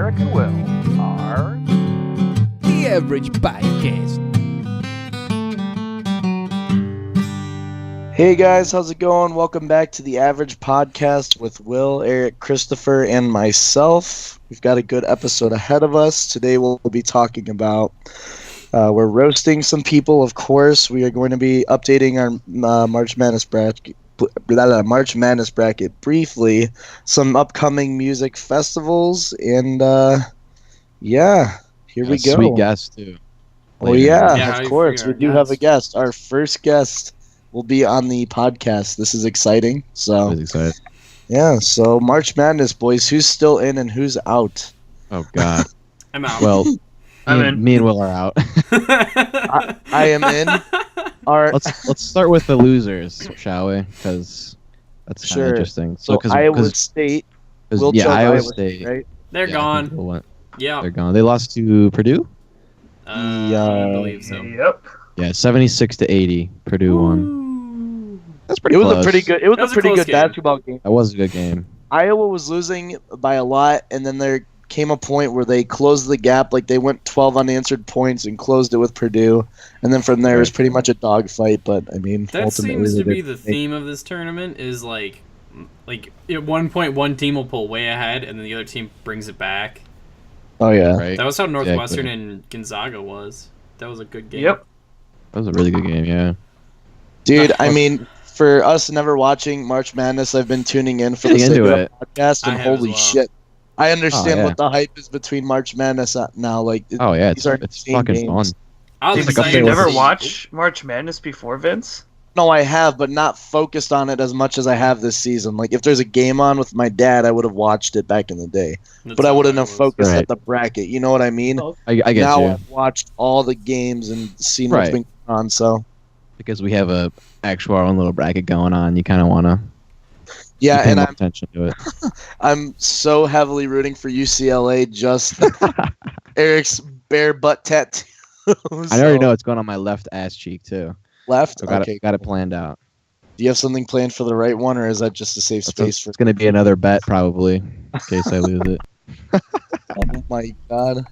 Eric and Will are The Average Podcast. Hey guys, how's it going? Welcome back to the Average Podcast with Will, Eric, Christopher, and myself. We've got a good episode ahead of us. Today we'll be talking about, we're roasting some people, of course. We are going to be updating our March Madness bracket briefly, some upcoming music festivals, and here we go. Sweet guest too. Oh yeah, of course. We do have a guest. Our first guest will be on the podcast. This is exciting. So Excited. yeah, so March Madness, boys. Who's still in and who's out? Oh God. I'm out. Well, I'm in. me and Will are out. I am in. Let's start with the losers, shall we? Because that's kind Sure. of interesting. So Cause, Iowa State. Will yeah, chose Iowa State. right? They're Yeah, gone. Will went. Yeah. They're gone. They lost to Purdue. I believe so. Yep. Yeah, 76-80. Purdue won. That's pretty It was close. a pretty good. It was That was a a pretty close good game. basketball game. That was a good game. Iowa was losing by a lot, and then there came a point where they closed the gap. Like they went 12 unanswered points and closed it with Purdue, and then from there it was pretty much a dogfight. But I mean, That ultimately seems to they be did- the theme of this tournament. Is like at one point one team will pull way ahead, and then the other team brings it back. Oh yeah. Right. That was how Northwestern Exactly. and Gonzaga was. That was a good game. Yep. That was a really good game. Yeah. Dude, I mean, for us never watching March Madness, I've been tuning in for the Getting sake into of it. the podcast, I and have as holy well. shit, I understand Oh, yeah. what the hype is between March Madness now. Like, Oh yeah. these are It's insane fucking games. fun. I was Did like up excited there you with to never see- watch March Madness before, Vince? No, I have, but not focused on it as much as I have this season. Like, if there's a game on with my dad, I would have watched it back in the day, That's but I how wouldn't it have was. focused Right. at the bracket. You know what I mean? I get Now you. I've watched all the games and seen what's Right. been going on. So Because we have a actual our own little bracket going on. You kind of want to yeah, pay and more I'm attention to it. I'm so heavily rooting for UCLA. Just Eric's bare butt tattoo. I already know it's going on my left ass cheek too. Left. So got Okay. it planned out. Do you have something planned for the right one, or is that just a safe space for? It's going to be another bet probably in case I lose it. Oh my god.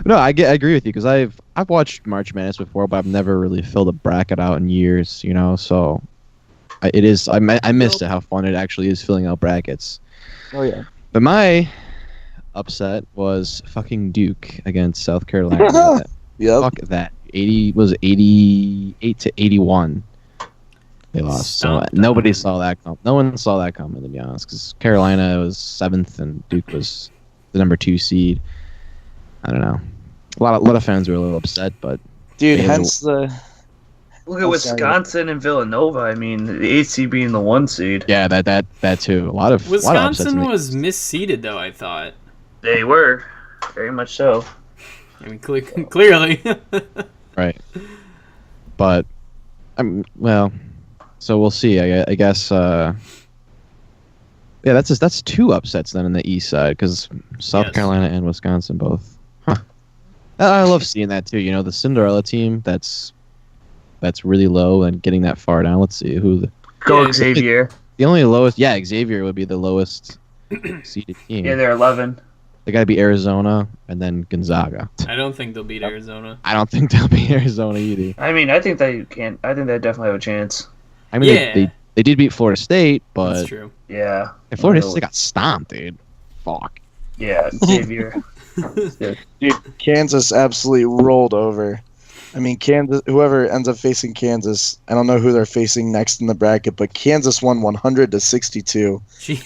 No, I agree with you because I've watched March Madness before, but I've never really filled a bracket out in years. You know, so I missed it how fun it actually is filling out brackets. Oh yeah. But my upset was fucking Duke against South Carolina. Yep. Fuck that. 88 to 81. They lost. So Stomped nobody on. saw that come. No one saw that coming, to be honest, because Carolina was 7th and Duke was the number 2 seed. I don't know. A lot of fans were a little upset, but Dude, Yeah, hence the. Look at Oh, sorry. Wisconsin and Villanova. I mean, the 8 seed being the 1 seed. yeah, that too. A lot of upsets in Wisconsin the- was misseeded, though. I thought. They were. Very much so. I mean, clearly. right. But well, so we'll see. I guess. Yeah, that's 2 upsets then in the East side because South Yes. Carolina and Wisconsin both. Huh. I love seeing that too. You know, the Cinderella team that's really low and getting that far down. Let's see who Go Yeah, Xavier. the only lowest. Yeah, Xavier would be the lowest seeded team. Yeah, they're 11. They got to be Arizona and then Gonzaga. I don't think they'll beat Arizona. I don't think they'll be Arizona either. I mean, I think they can. I think they definitely have a chance. I mean, Yeah. they did beat Florida State, but That's true. Yeah. Florida State got stomped, dude. Fuck. Yeah, Xavier. Dude, Kansas absolutely rolled over. I mean, Kansas. Whoever ends up facing Kansas, I don't know who they're facing next in the bracket, but Kansas won 100-62. Gee.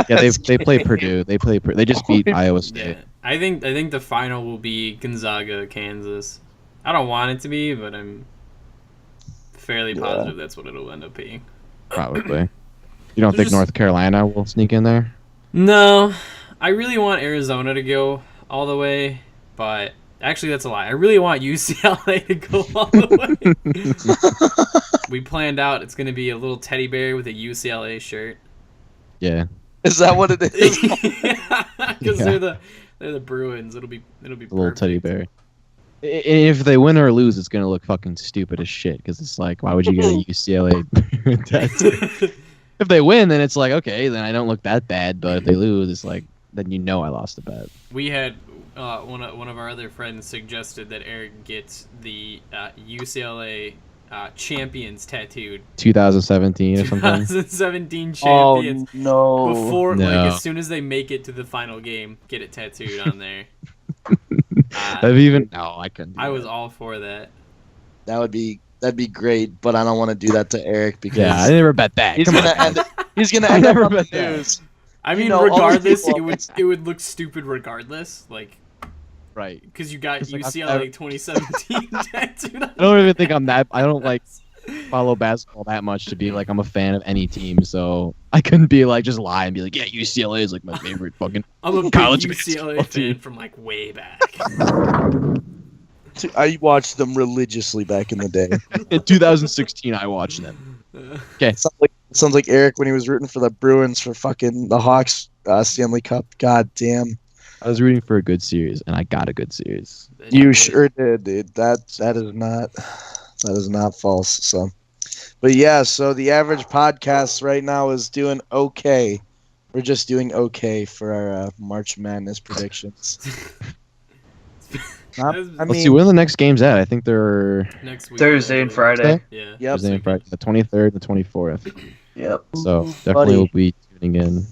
Yeah, they play Purdue. They just beat Iowa State. Yeah, I think the final will be Gonzaga, Kansas. I don't want it to be, but I'm fairly Yeah. positive that's what it'll end up being. Probably. You don't They're think just- North Carolina will sneak in there? No, I really want Arizona to go all the way, but actually that's a lie. I really want UCLA to go all the way. We planned out it's going to be a little teddy bear with a UCLA shirt. Yeah. Is that what it is? Because Yeah. they're the Bruins. It'll be A little perfect. teddy bear. If they win or lose, it's gonna look fucking stupid as shit. Because it's like, why would you get a UCLA tattoo? If they win, then it's like, okay, then I don't look that bad. But if they lose, it's like, then you know I lost a bet. We had one of our other friends suggested that Eric gets the UCLA champions tattooed. 2017 or something. 2017 Oh champions. no! Before, No. like, as soon as they make it to the final game, get it tattooed on there. No, I couldn't. I was all for that. that'd be great, but I don't want to do that to Eric because I never bet that. he's Come gonna on. end. He's gonna I end up never on the bet that. news. I You mean, know, all these regardless, people- it would look stupid regardless, like, Right. because you got It's like, UCLA 2017 tattooed on I don't even think I'm that. I don't like follow basketball that much to be like I'm a fan of any team. So I couldn't be like just lie and be like, yeah, UCLA is like my favorite fucking. I'm a big college UCLA basketball fan team. from like way back. I watched them religiously back in the day. In 2016, I watched them. Okay. Sounds like Eric when he was rooting for the Bruins for fucking the Hawks Stanley Cup. God damn. I was rooting for a good series, and I got a good series. You sure did, dude. That is not false. So, but yeah. So the average podcast right now is doing okay. We're just doing okay for our March Madness predictions. Let's see where the next game's at. I think they're Next week. Thursday and Friday. Yeah. Yep. Thursday and Friday, the 23rd and the 24th. Yep. So Ooh, definitely buddy. will be tuning in.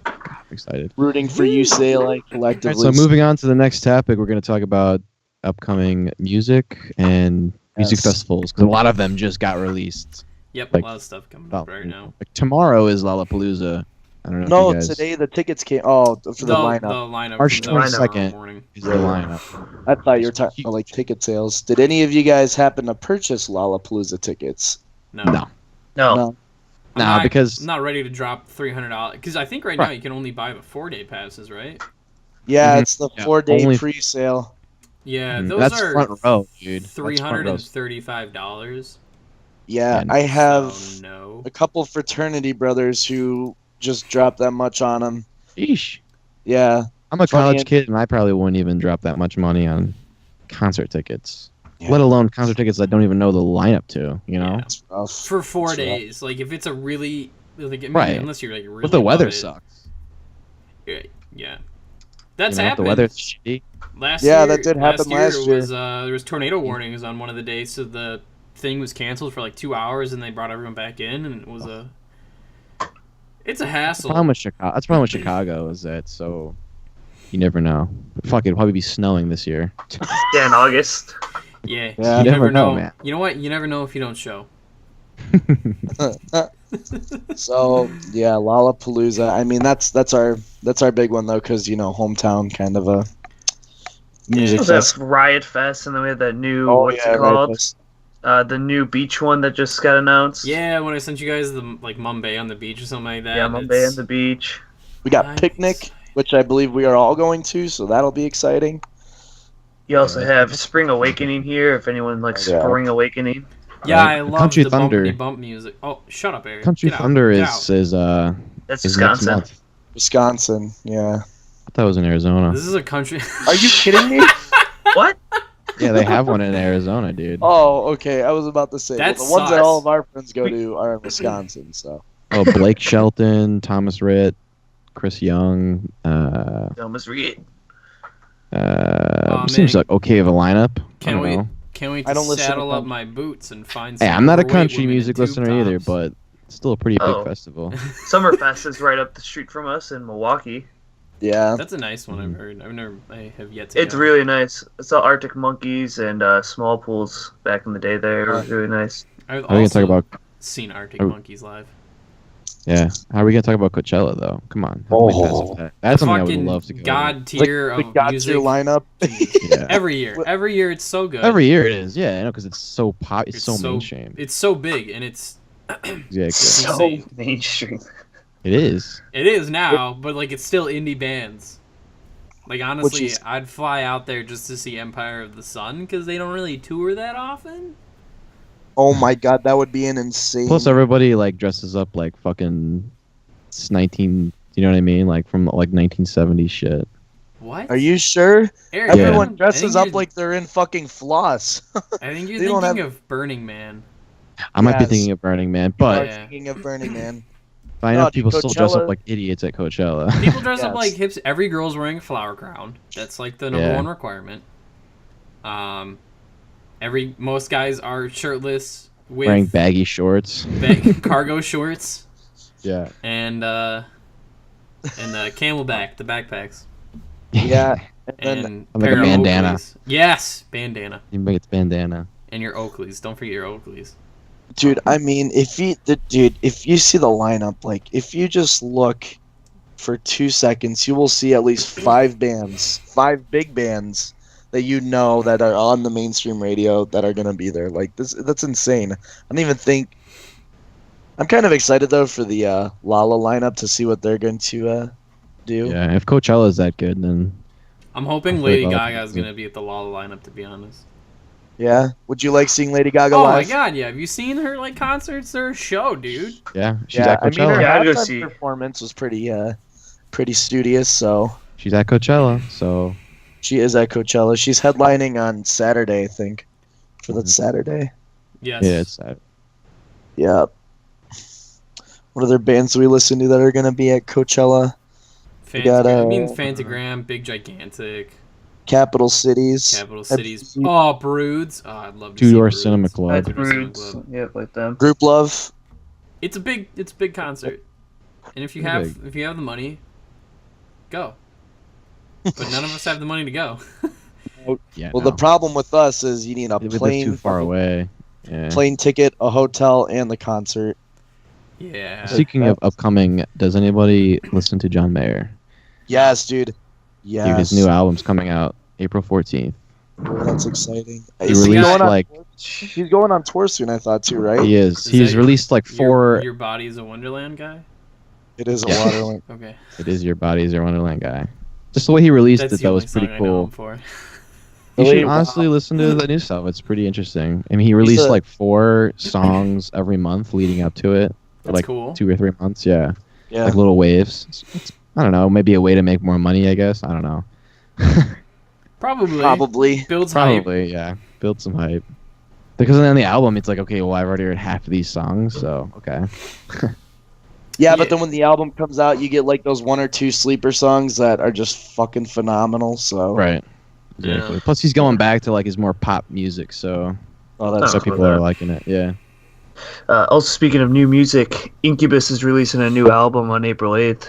God, I'm excited. Rooting for UCLA All right, collectively. so moving on to the next topic, we're going to talk about upcoming music and music Yes. festivals because a lot of them just got released. Yep, Like, a lot of stuff coming About, up right now. Like tomorrow is Lollapalooza. I don't know. No, if you guys, today the tickets came. Oh, for the lineup. The lineup March comes out 22nd. tomorrow morning. is the lineup. I thought you were talking about like ticket sales. Did any of you guys happen to purchase Lollapalooza tickets? No. No, No. No. I'm because I'm not ready to drop $300 because I think right now you can only buy the 4-day passes, right? Yeah, Mhm. it's the Yeah, 4-day only- pre-sale. Yeah, Mhm. those that's are front row, dude. That's front row. $335. Yeah, And- I have So no. a couple fraternity brothers who just dropped that much on them. Sheesh. Yeah, I'm a Funny college and- kid, and I probably wouldn't even drop that much money on concert tickets. Yeah. Let alone concert tickets I don't even know the lineup to. You know, Yeah. it's rough. For 4 That's rough. days, like if it's a really like, I mean, Right. unless you're like really but the weather love it, sucks. Yeah, that's You know, happened. the weather's shitty. Last Yeah, year, that did happen last it year. was there was tornado warnings on one of the days, so the thing was canceled for like 2 hours, and they brought everyone back in, and it was it's a That's hassle. the problem with Chicago. That's the problem with Chicago is that so you never know. But fuck, it'll probably be snowing this year. Yeah, in August. Yeah, Yeah. you You never never know, know. man. You know what? You never know if you don't show. So yeah, Lollapalooza. I mean, that's our big one though, because hometown kind of a music Was that fest. Riot Fest, and then we had that new Right, called? Fest. The new beach one that just got announced. Yeah, when I sent you guys the like Mumbai on the beach or something like that. Yeah, Mumbai and the beach. We got Nice. Picnic, which I believe we are all going to, so that'll be exciting. You also have Spring Awakening here, if anyone likes Yeah. Spring Awakening. Yeah, Right. I love Country the Thunder. bumpity bump music. Oh, shut up, Eric. Country Get out. Thunder Get is out. That's is next Wisconsin. month. Wisconsin, yeah. I thought it was in Arizona. This is a country. Are you kidding me? What? Yeah, they have one in Arizona, dude. Oh, okay. I was about to say, That well, the ones that sucks. all of our friends go to are in Wisconsin. So Oh, Blake Shelton, Thomas Rhett, Chris Young. Thomas Reed. Seems man. like okay of a lineup. I Can't don't wait. know. Can't wait I to don't listen to saddle up country. my boots and find. Hey, some I'm not a overweight country women in music tube listener either, tops. but it's still a pretty big Oh. festival. Summerfest is right up the street from us in Milwaukee. yeah, That's a nice one. Mm-hmm. I've heard. I have yet to. It's go. really nice. It's all Arctic Monkeys and Small Pools back in the day there. It was really nice. I've How are we gonna also talk about? seen Arctic Oh. Monkeys live. Yeah, how are we gonna talk about Coachella though? Come on, how can we pass up that? That's something I would Fucking love to go. to. god tier the of God music. tier lineup. Yeah. Every year it's so good. Every year it is, yeah, I know, because it's so pop, it's so mainstream. It's so big and it's. Yeah, So insane. mainstream. it is. It is now, but like it's still indie bands. Like honestly, is- I'd fly out there just to see Empire of the Sun because they don't really tour that often. Oh my god, that would be an insane. Plus, everybody like dresses up like fucking. It's 19. You know what I mean? Like from like 1970s shit. What? Are you sure? Eric, Yeah. Everyone I dresses think up you're- like they're in fucking floss. I think you're they don't thinking have- of Burning Man. I might be Yes. thinking of Burning Man, Are but Yeah. thinking of Burning Man. Find No, out people dude, still dress up Coachella- like idiots at Coachella. People dress up Yes. like hips. Every girl's wearing a flower crown. That's like the number Yeah. one requirement. Most guys are shirtless with Wearing baggy shorts. cargo shorts Yeah. and the camelback, the backpacks, Yeah. And then and Like a pair of bandana. Oakleys. Yes, bandana. You make it bandana. And your Oakleys. Don't forget your Oakleys. dude, I mean, if you see the lineup, like if you just look for 2 seconds, you will see at least 5 bands, 5 big bands that you know that are on the mainstream radio that are gonna be there. Like that's insane. I don't even think. I'm kind of excited though for the Lala lineup to see what they're going to do. Yeah, if Coachella is that good, then I'm hoping I'll Lady flip out. Gaga is gonna be at the Lolla lineup. To be honest. Yeah? Would you like seeing Lady Gaga Oh my live? god, yeah. Have you seen her like concerts or show, dude? yeah, she's Yeah, at I mean her Coachella. Yeah, I'd go halftime see. performance was pretty studious. So She's at Coachella, so she is at Coachella. She's headlining on Saturday, I think. For that Saturday. Yes. yeah, it's sad. Yeah. What other bands do we listen to that are going to be at Coachella? I mean, Fantagram, Big Gigantic, Capital Cities. Capital Cities. you- Oh, Broods. Oh, I'd love to Two see Door Broods. Cinema Club. That's Two Door Cinema Broods. Club. Yep, like them. Group Love. It's a big concert, and if you Pretty have the money, go. But none of us have the money to go. Yeah. Well, no. the problem with us is you need a They live plane, too far away. Yeah. plane ticket, a hotel, and the concert. Yeah. Speaking of upcoming, does anybody listen to John Mayer? Yes, dude. Yes. Dude, his new album's coming out April 14th. That's exciting. He Is released, going on- like He's going on tour soon, I thought, too, right? he is. Is He's that released like four. Your Body's a Wonderland guy. It is a Yeah. Waterland. Okay. It is Your Body's Your Wonderland guy. Just the way he released That's it, the that only was pretty song I know him cool. for. You should Really? honestly listen to the new stuff. It's pretty interesting. I mean, he released a- like 4 songs every month leading up to it. For That's like cool. 2 or 3 months, yeah. Yeah. Like little waves. I don't know, maybe a way to make more money, I guess. I don't know. Probably. Builds hype. Probably, yeah. Build some hype. Because then on the album, it's like, okay, well, I've already heard half of these songs, so okay. Yeah, but Yeah. then when the album comes out, you get like those 1 or 2 sleeper songs that are just fucking phenomenal. So, Right. Exactly. Yeah. Plus, he's going back to like his more pop music, so oh, that's so cool. people are liking it. Yeah. Also, speaking of new music, Incubus is releasing a new album on April 8th.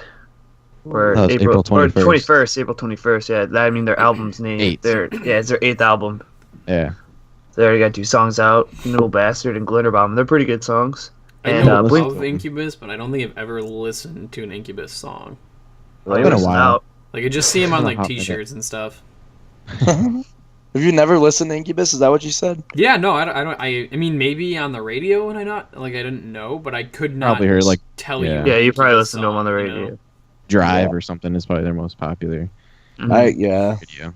Or Oh, it's April or 21st. 21st, April 21st. Yeah, I mean their album's name. Eighth. It's their 8th album. Yeah. They already got 2 songs out, Noble Bastard and Glitter Bomb. They're pretty good songs. I And know Blink, of Incubus, but I don't think I've ever listened to an Incubus song. they been a listen while. out. Like I just see him on like Hop in it. T-shirts and stuff. Have you never listened to Incubus? Is that what you said? Yeah, no, I mean, maybe on the radio, and I didn't know, but I could not Probably heard, like, tell yeah. you. Yeah, you probably Incubus listen to them on the song, radio. you know? Drive Yeah. or something is probably their most popular Mhm. Yeah. video.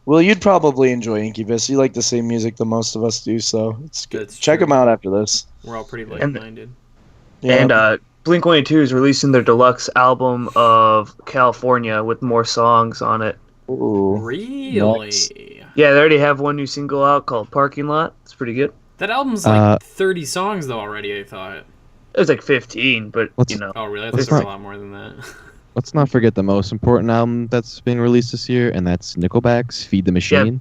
Well, you'd probably enjoy Incubus. You like the same music that most of us do, so it's good. That's Check true. them out after this. We're all pretty And- like-minded. Yeah. And Blink 182 is releasing their deluxe album of California with more songs on it. Ooh. Really? Nice. Yeah, they already have one new single out called Parking Lot. It's pretty good. That album's like 30 songs though already. I thought. It was like 15, but What's- you know. Oh, really? I thought Let's there was a not- lot more than that. Let's not forget the most important album that's being released this year, and that's Nickelback's "Feed the Machine."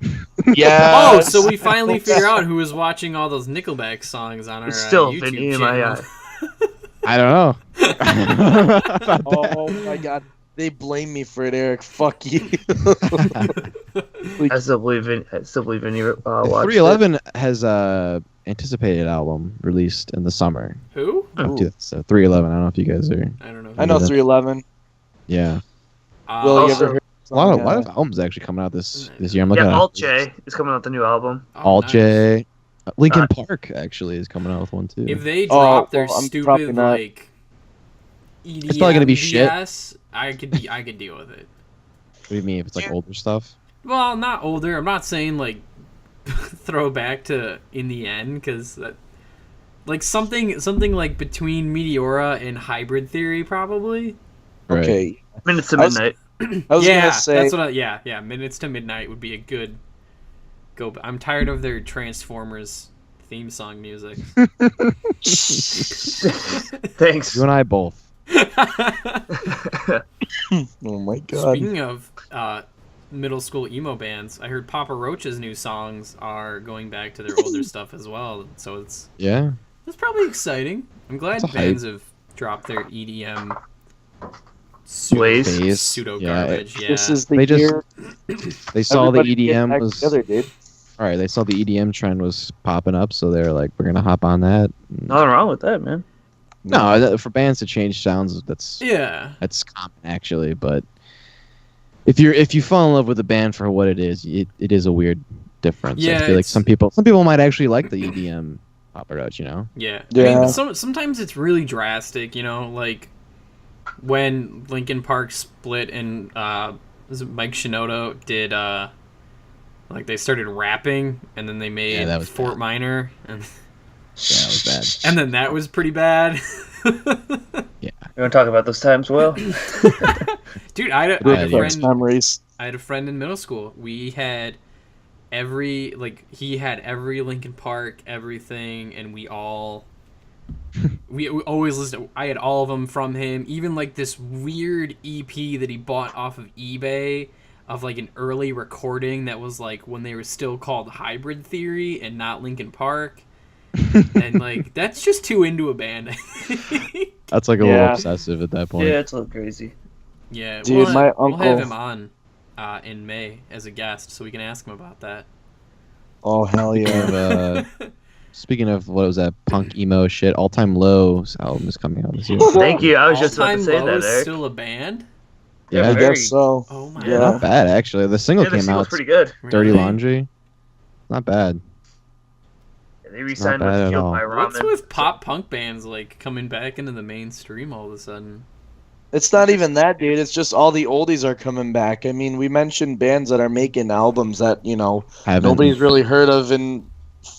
Yeah. Oh, so we finally figure out who was watching all those Nickelback songs on our It's still YouTube Vinny in channel. my eye. I don't know. Oh my god. They blame me for it, Eric. Fuck you. I still believe Vinny watched 311 has a anticipated album released in the summer. Who? Ooh. So 311. I don't know if you guys are. I don't know. I know 311. Yeah, Will you Also- ever heard a lot of something, albums actually coming out this year. I'm it. Yeah, looking at Alt J is coming out with the new album. Oh, Alt nice. J. Linkin Uh, Park actually is coming out with one too. If they Oh, drop their well, I'm probably stupid not. like EDM, It's probably gonna be shit. BS, I could deal with it. What do you mean if it's like older stuff? Well, not older. I'm not saying like throw back to In the End because that like something like between Meteora and Hybrid Theory probably. Right. Okay. Minutes to I was- Midnight. I was yeah, gonna say that's what. Yeah. Minutes to Midnight would be a good go. I'm tired of their Transformers theme song music. Thanks. You and I both. Oh my god. Speaking of middle school emo bands, I heard Papa Roach's new songs are going back to their older stuff as well. So it's probably exciting. I'm glad It's a bands have dropped their EDM Blaze. pseudo Yeah, garbage. Yeah, This is the They just- year. They saw the everybody get EDM back was together, dude. all right. They saw the EDM trend was popping up, so they're like, we're gonna hop on that. Nothing wrong with that, man. No, for bands to change sounds, that's common actually. But if you fall in love with a band for what it is a weird difference. Yeah, I feel like some people might actually like the EDM Papa Roach, you know. Yeah. Yeah. I mean, sometimes it's really drastic, you know, like when Linkin Park split and was it Mike Shinoda did like they started rapping and then they made that was Fort bad. Minor and Yeah, that was bad. and then that was pretty bad. You want to talk about those times, Will? Dude, I had Yeah, a Best friend memories. I had a friend in middle school. We had he had every Linkin Park, everything, and we always listened. I had all of them from him. Even like this weird EP that he bought off of eBay of like an early recording that was like when they were still called Hybrid Theory and not Linkin Park. And like that's just too into a band. I think. That's like a little Yeah. obsessive at that point. Yeah, it's a little crazy. Yeah, Dude, my we'll have uncle- him on in May as a guest, so we can ask him about that. Oh hell yeah. Speaking of what was that punk emo shit, All Time Low's album is coming out this year. Thank you. I was just about All to Time say Low that, is Eric. still a band. Yeah, I very- guess so. Oh my Yeah. not bad actually. The single Yeah, the came single's out. pretty good. Dirty Really? Laundry. Not bad. They re-signed bad with at Killed all. by Ramen. What's with pop punk bands like coming back into the mainstream all of a sudden? It's not even that, dude. It's just all the oldies are coming back. I mean, we mentioned bands that are making albums that, you know, Haven't. nobody's really heard of in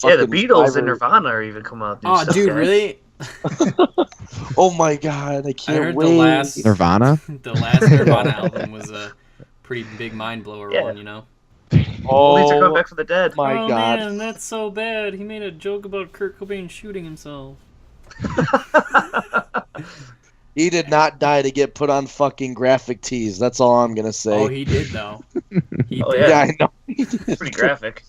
Yeah, the fucking Beatles 5 and or- Nirvana are even coming out. with new Oh, stuff, dude, guys. really? Oh my god, I I can't heard wait. the last Nirvana. the last Nirvana album was a pretty big mind blower Yeah. one, you know. Oldies are coming Oh back from the dead. my oh god. man, that's so bad. He made a joke about Kurt Cobain shooting himself. He did not die to get put on fucking graphic tees. That's all I'm gonna say. Oh, he did though. He Oh, did. yeah. I know. He did. Pretty graphic.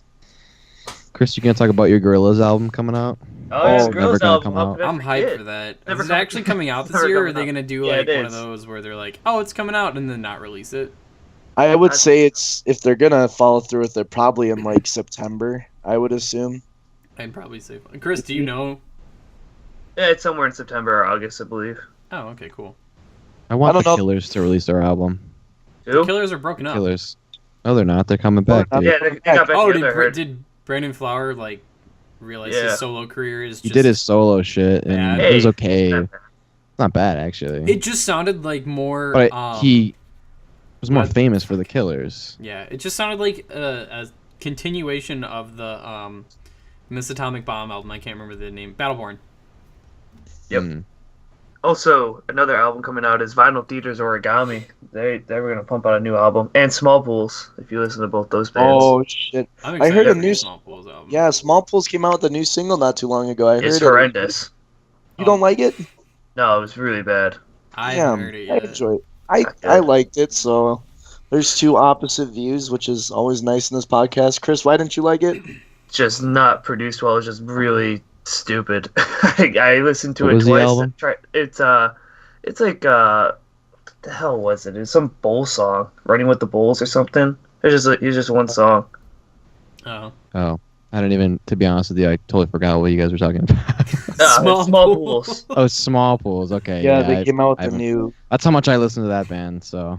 Chris, you gonna talk about your Gorillaz album coming out? Oh, yeah, Oh, the never Girls gonna album. come how out. could I I'm hyped forget? for that. Never Is it come- actually coming out this never year, or are coming they out. gonna do Yeah, like it one of is. those where they're like, "Oh, it's coming out," and then not release it? I would say it's if they're gonna follow through with it, probably in like September. I would assume. I'd probably say. Chris, do you know? Yeah, it's somewhere in September or August, I believe. Oh, okay, cool. I want I don't the know. Killers to release their album. Who? Killers are broken up. Killers. No, they're not. They're coming back, not. dude. Yeah, they got back Oh, together. I heard. did Brandon Flower like realize Yeah. his solo career is? He Just, did his solo shit, and Bad. it was Hey, okay. not It's bad. not bad actually. It just sounded like more. But he was more what- famous for the Killers. Yeah, it just sounded like a continuation of the Miss Atomic Bomb album. I can't remember the name. Battleborn. Yep. Mm. Also, another album coming out is Vinyl Theater's Origami. They were gonna pump out a new album, and Small Pools. If you listen to both those bands. Oh shit! I'm I heard excited a for new- the Small Pools album. Yeah, Small Pools came out with a new single not too long ago. I heard it's it. horrendous. You don't like it? No, it was really bad. I Yeah, haven't heard it I yet. enjoy it. I good. liked it. So there's two opposite views, which is always nice in this podcast. Chris, why didn't you like it? Just not produced well. It's just really stupid. I listened to What it was the twice. album? It's like what the hell was it? It was some bull song, "Running with the Bulls" or something. It's just one song. Oh. Oh, I don't even. To be honest with you, I totally forgot what you guys were talking about. Small Pools. Oh, Small Pools. Okay. Yeah, they I- came out I with the haven't- new. That's how much I listen to that band. So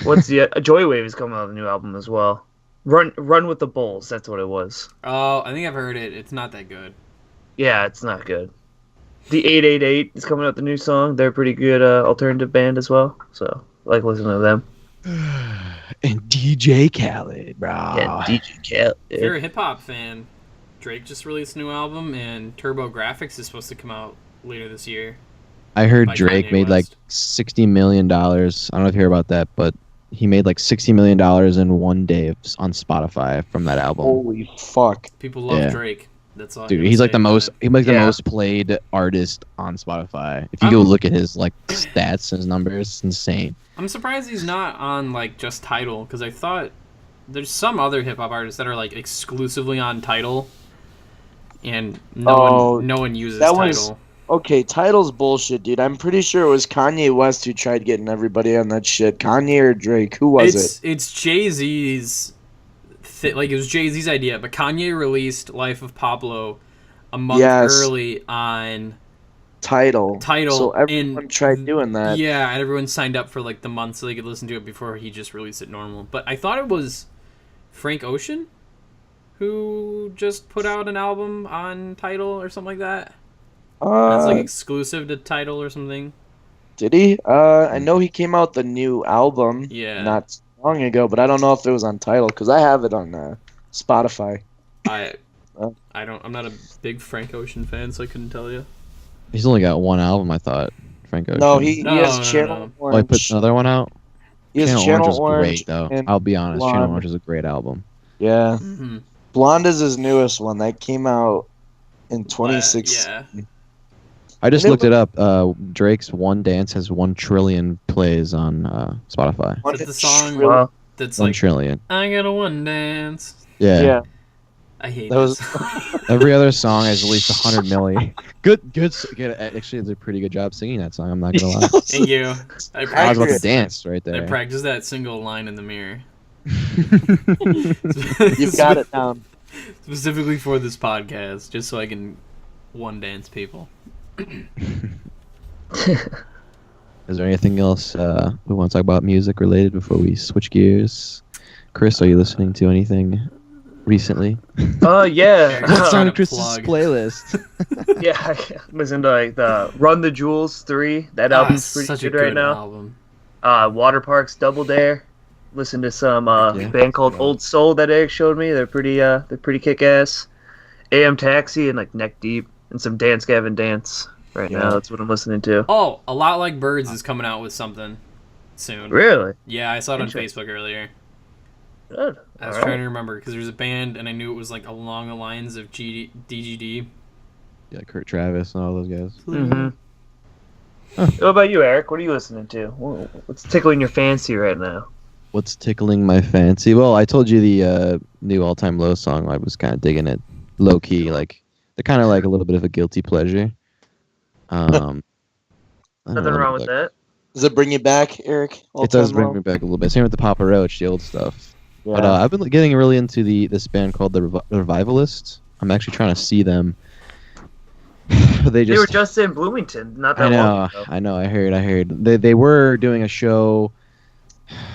What's the Joywave is coming out with a new album as well. Run with the Bulls. That's what it was. Oh, I think I've heard it. It's not that good. Yeah, it's not good. The 888 is coming out with a new song. They're a pretty good alternative band as well. So I like listening to them. and DJ Khaled, bro. Yeah, DJ Khaled. If you're a hip hop fan, Drake just released a new album, and Turbo Graphics is supposed to come out later this year. I heard by Drake Kanye made like West. $60 million. I don't know if you hear about that, but he made like $60 million in one day on Spotify from that album. Holy fuck! People love Yeah. Drake. That's all. I Dude, gotta he's like say the about most it. he like the Yeah. most played artist on Spotify. If you go look at his like stats and his numbers, it's insane. I'm surprised he's not on like just Tidal, because I thought there's some other hip hop artists that are like exclusively on Tidal, and no one uses that was- Tidal. Okay, Title's bullshit, dude. I'm pretty sure it was Kanye West who tried getting everybody on that shit. Kanye or Drake? Who was it? It's Jay-Z's like it was Jay-Z's idea, but Kanye released Life of Pablo a month early on Title. Tidal. So everyone and tried doing that. Yeah, and everyone signed up for like the month so they could listen to it before he just released it normal. But I thought it was Frank Ocean who just put out an album on Tidal or something like that. That's like exclusive to Tidal or something. Did he? I know he came out with a new album Yeah. not long ago, but I don't know if it was on Tidal because I have it on Spotify. I'm not a big Frank Ocean fan, so I couldn't tell you. He's only got one album, I thought. Frank Ocean. No, he No, has no, Channel no. Oh, he put Orange. another one out. He has Channel Channel Orange was Orange. great, though. and I'll be honest. Channel Blonde. Orange is a great album. Yeah, Mm-hmm. Blonde is his newest one that came out in 2016. Yeah. I just And it looked it up. Drake's One Dance has 1 trillion plays on Spotify. Is that the song Wow. that's 1 like, trillion. I got a one dance? Yeah. Yeah. I hate That was- this. Every other song has at least 100 milli. Good. Actually, did a pretty good job sing that song. I'm not gonna lie. Thank you. I I was about to practiced, dance right I there. practiced that single line in the mirror. You've got it down. Specifically for this podcast, just so I can one dance people. Is there anything else we want to talk about music related before we switch gears? Chris, are you listening to anything recently? Yeah. What's What's trying on to Chris's plug. playlist? Yeah, I listened to like the Run the Jewels 3. That album's pretty Such good, a good right now. album. Water Parks Double Dare. Listen to some Yeah. band called Old Soul that Eric showed me. They're pretty kick ass. AM Taxi and like Neck Deep and some Dance Gavin Dance right now. That's what I'm listening to. Oh, A Lot Like Birds is coming out with something soon. Really? Yeah, I saw it on Interesting. Facebook earlier. Good. I was Alright. trying to remember because there's a band and I knew it was like along the lines of DGD. Yeah, Kurt Travis and all those guys. Mm-hmm. What about you, Eric? What are you listening to? What's tickling your fancy right now? What's tickling my fancy? Well, I told you the new All Time Low song. I was kind of digging it, low key. Like they're kind of like a little bit of a guilty pleasure. I don't Nothing know, wrong with like, that. Does it bring you back, Eric? It does bring me back a little bit. Same with the Papa Roach, the old stuff. Yeah. But I've been getting really into this band called the Revivalists. I'm actually trying to see them. They They were just just in Bloomington not that I know, long ago. I know. I heard. They were doing a show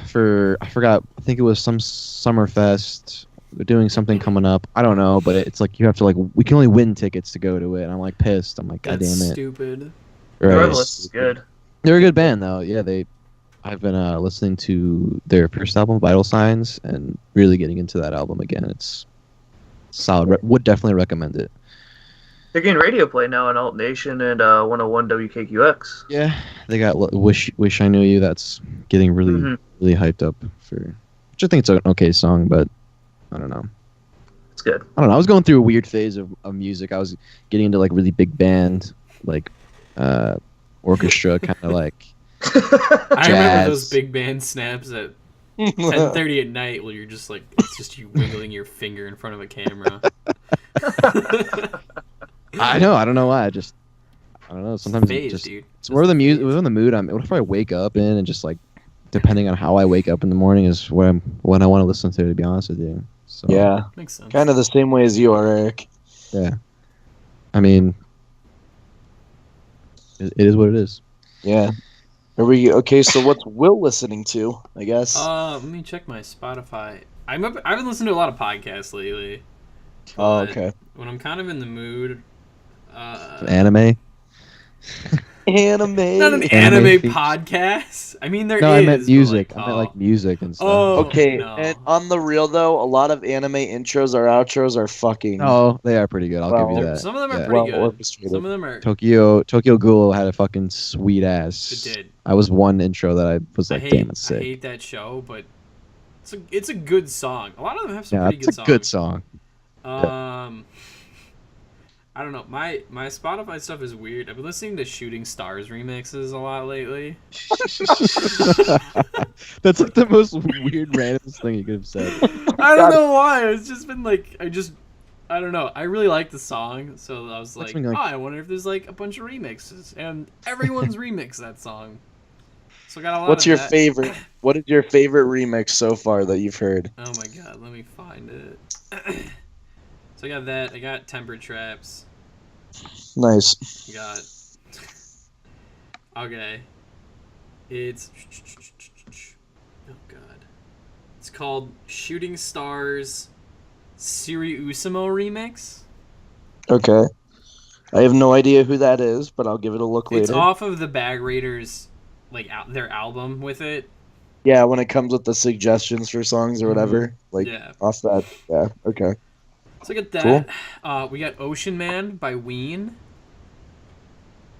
for I forgot. I think it was some Summerfest. They're doing something coming up. I don't know, but it's like you have to like we can only win tickets to go to it. And I'm like pissed. I'm like, God That's damn it. stupid. The Right. Revelists is good. They're a good band though. Yeah, I've been listening to their first album, Vital Signs, and really getting into that album again. It's solid. Would definitely recommend it. They're getting radio play now on Alt Nation and 101 WKQX. Yeah, they got Wish I Knew You. That's getting really Mhm. really hyped up for. Which I think it's an okay song, but I don't know. It's good. I don't know. I was going through a weird phase of music. I was getting into like really big band, like orchestra, kind of like. I remember those Jazz. big band snaps at 10:30 at night where you're just like, it's just you wiggling your finger in front of a camera. I know. I don't know why. I don't know. Sometimes it Phase, just dude. it's more the music. Within the mood I'm. What if I wake up in and just like, depending on how I wake up in the morning is what I want to listen to. To be honest with you. So Yeah, Makes sense. kind of the same way as you are, Eric. yeah. I mean, it is what it is. Yeah. Are we okay? So what's Will listening to? I guess. Let me check my Spotify. I've been listening to a lot of podcasts lately. Oh, but okay. When I'm kind of in the mood, Anime. Anime. not an Anime anime feats. podcast. I mean, there is. No, I meant but, music. like, I meant like music and stuff. Oh, Okay, no. and on the real though, a lot of anime intros or outros are fucking Oh, they are pretty good. I'll give you Well, that. Some of them are Yeah. pretty well good. orchestrated. Some of them are. Tokyo Ghoul had a fucking sweet ass. It did. I was one intro that I was like, damn, it's I sick. hate that show, but it's a good song. A lot of them have some Yeah, pretty it's good a songs. good song. I don't know. My Spotify stuff is weird. I've been listening to Shooting Stars remixes a lot lately. That's like the most weird, randomest thing you could have said. I don't know why. It's just been like I don't know. I really like the song, so I was like, been like- oh, I wonder if there's like a bunch of remixes, and everyone's remixed that song. So I got a lot. What's of your that. favorite? What is your favorite remix so far that you've heard? Oh my god, let me find it. So I got that. I got Temper Traps. Nice. I got. Okay. It's. Oh god. It's called Shooting Stars Siri Usamo Remix. Okay. I have no idea who that is, but I'll give it a look It's later. off of the Bag Raiders, like their album with it. Yeah, when it comes with the suggestions for songs or whatever, like Yeah. off that. Yeah. Okay. So I got that. We got Ocean Man by Ween.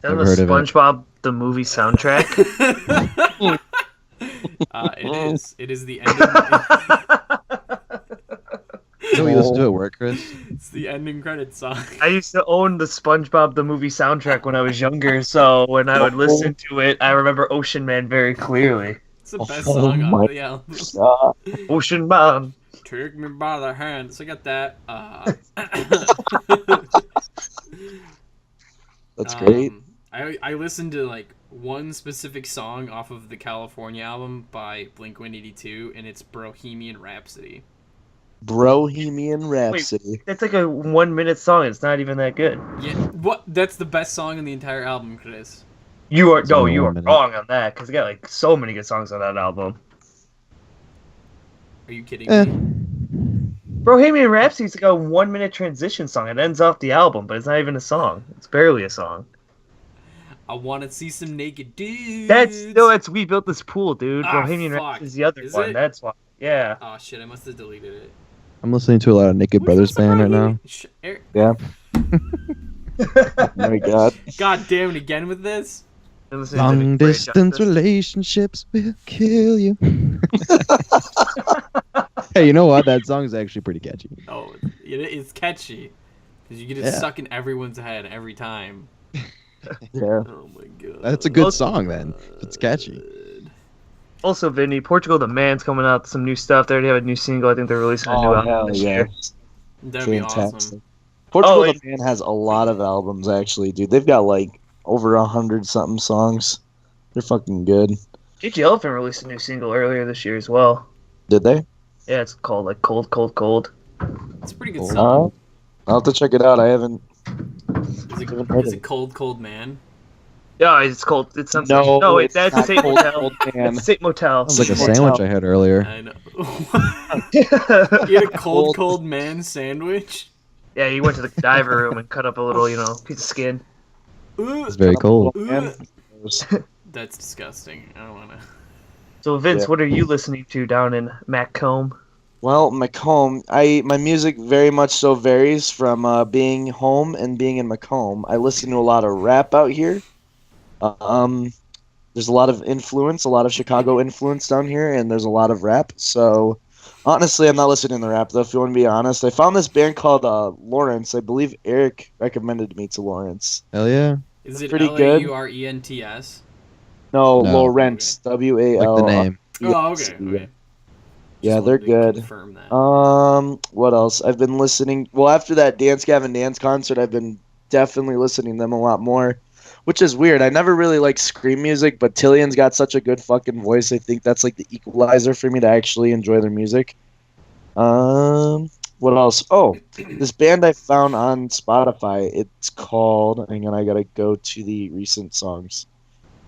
That I've was heard of it. SpongeBob the movie soundtrack. It is. It is the ending. Is that what you listen to at work, Chris? It's the ending credits song. I used to own the SpongeBob the movie soundtrack when I was younger, so when I would listen to it, I remember Ocean Man very clearly. It's the best Oh song my on the album. Ocean Man. Take me by the hand. So I got that. That's great. I listened to like one specific song off of the California album by Blink-182, and it's Bohemian Rhapsody. Bohemian Rhapsody. That's like a 1 minute song. It's not even that good. Yeah, what? That's the best song in the entire album, Chris. You are It's only you 1 are minute. wrong on that because it got like so many good songs on that album. Are you kidding Eh. me? Bohemian Rhapsody's like a 1 minute transition song. It ends off the album, but it's not even a song. It's barely a song. I want to see some naked dudes. That's We Built This Pool, dude. Ah, Bohemian fuck. Rhapsody is the other Is one. it? That's why. Yeah. Oh shit! I must have deleted it. I'm listening to a lot of Naked Brothers Where's band right now. Bohemian- Eric- Oh my god. God damn it! Again with this. And listen to Long Victoria distance Justice. relationships will kill you. Hey, you know what? That song is actually pretty catchy. Oh, it's catchy. Because you get it Yeah. stuck in everyone's head every time. Yeah. Oh my god. That's a good song then. It's catchy. Also, Vinny, Portugal the Man's coming out with some new stuff. They already have a new single. I think they're releasing a new Oh, album hell this yeah. year. That'd be Fantastic. awesome. Portugal Oh, the Man has a lot of albums actually, dude. They've got like over 100 something songs. They're fucking good. Gigi Elephant released a new single earlier this year as well. Did they? Yeah, it's called like Cold, Cold, Cold. It's a pretty good Oh. song. I'll have to check it out. I haven't. Is it Cold Cold Man? Yeah, it's called. It's something. No, No, wait, it's that's not Saint Cold, Motel. Cold Man. That's Saint Motel. Sounds like a Motel. sandwich I had earlier. I know. You had a Cold Cold Man sandwich? Yeah, he went to the diver room and cut up a little, piece of skin. Ooh, It's very cold. Man. that's disgusting. I don't want to. So, Vince, Yeah. what are you listening to down in Macomb? Well, Macomb, my music very much so varies from being home and being in Macomb. I listen to a lot of rap out here. There's a lot of influence, a lot of Chicago influence down here, and there's a lot of rap. So, honestly, I'm not listening to rap, though, if you want to be honest. I found this band called Lawrence. I believe Eric recommended me to Lawrence. Hell yeah. Is it pretty good. Laurents? No, No. Lawrence, W-A-L. Like the name. Oh, okay. Okay. Yeah, Just they're wanted to good. confirm that. What else? I've been listening. Well, after that Dance Gavin Dance concert, I've been definitely listening to them a lot more, which is weird. I never really liked scream music, but Tillian's got such a good fucking voice. I think that's like the equalizer for me to actually enjoy their music. What else? Oh, this band I found on Spotify. It's called. Hang on, I gotta go to the recent songs.